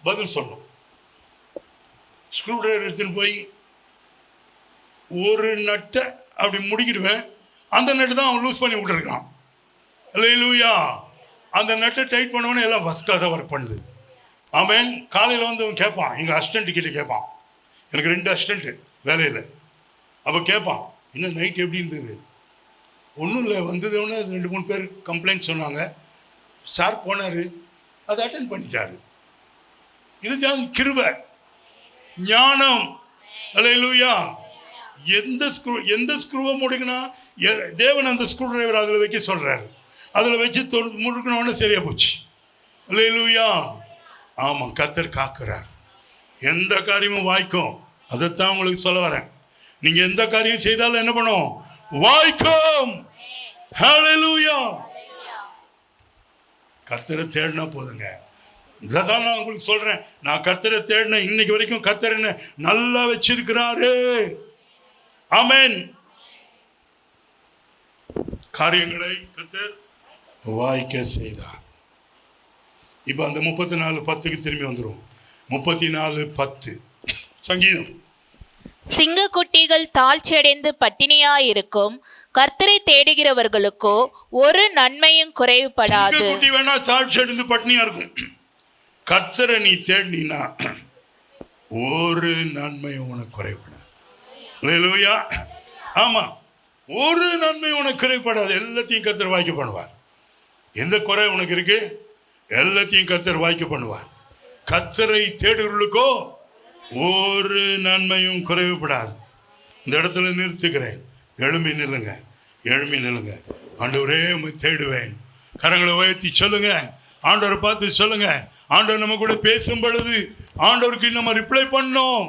பதில் சொல்லணும். ஸ்க்ரூ ட்ரைவர் எடுத்துன்னு போய் ஒரு நட்டை அப்படி முடிக்கிடுவேன். அந்த நட்டு தான் அவன் லூஸ் பண்ணி விட்டுருக்கான். அல்லேலூயா. அந்த நட்டை டைட் பண்ணவொன்னே எல்லாம் ஃபஸ்ட் கிளாஸாக ஒர்க் பண்ணுது. அவன் காலையில் வந்து அவன் கேட்பான், எங்கள் அசிஸ்டண்ட்டு கிட்டே கேட்பான். எனக்கு 2 அசிஸ்டண்ட்டு வேலையில். அப்போ கேட்பான், இன்னும் நைட் எப்படி இருந்தது? ஒன்றும் இல்லை, வந்ததுன்னு 2-3 பேர் கம்ப்ளைண்ட் சொன்னாங்க. சார் போனார், அதை அட்டென்ட் பண்ணிட்டாரு. இதுதான் கிருபை, ஞானம். அல்லேலூயா. எந்த ஸ்க்ரூவை முடுக்கினா தேவன் அந்த ஸ்க்ரூ டிரைவர் அதில் வைக்க சொல்கிறாரு. அதில் வச்சு முடுக்கினோன்னு சரியாக போச்சு. அல்லேலூயா. ஆமாம், கர்த்தர் காக்கிறார். எந்த காரியமும் வாய்க்கும். அதைத்தான் உங்களுக்கு சொல்ல வரேன். நீங்கள் எந்த காரியம் செய்தாலும் என்ன பண்ணும்? வாய்க்கும். ஹல்லேலூயா. கர்த்தரை தேடினா போதுங்க. இதான் நான் உங்களுக்கு சொல்கிறேன். நான் கர்த்தரை தேடினேன். இன்னைக்கு வரைக்கும் கர்த்தர் என்ன நல்லா வச்சிருக்கிறாரு. ஆமென். காரியங்களை கர்த்தர் வாய்க்க செய்தார். இப்போ அந்த 34:10க்கு திரும்பி வந்துடும். 34:10 சங்கீதம். சிங்கக்குட்டிகள் தாழ்ச்சியடைந்து பட்டினியாயிருக்கும், கர்த்தரை தேடுகிறவர்களுக்கோ ஒரு நன்மையும் குறைவுபடாது. சிங்கக்குட்டி வேணா தாழ்ச்சி அடைந்து பட்டினியா இருக்கும். கர்த்தரை நீ தேடினா ஒரு நன்மையும் உனக்கு குறைவுபடாது. அல்லேலூயா. ஆமா, ஒரு நன்மை உனக்கு குறைவுபடாது. எல்லாத்தையும் கர்த்தர் வாய்க்க பண்ணுவார். எந்த குறை உனக்கு இருக்கு? எல்லாத்தையும் கர்த்தர் வாய்க்க பண்ணுவார். கர்த்தரை தேடுகிறவர்களுக்கோ ஒரு நன்மையும் குறைவுபடாது. இந்த இடத்துல நிறுத்துக்கிறேன். எழும்பி நில்லுங்க, எழும்பி நில்லுங்க. ஆண்டவரே உம்மை தேடுவேன். கரங்களை உயர்த்தி சொல்லுங்க. ஆண்டவரை பார்த்து சொல்லுங்க. ஆண்டவர் நம்ம கூட பேசும் பொழுது ஆண்டவருக்கு நம்ம ரிப்ளை பண்ணோம்.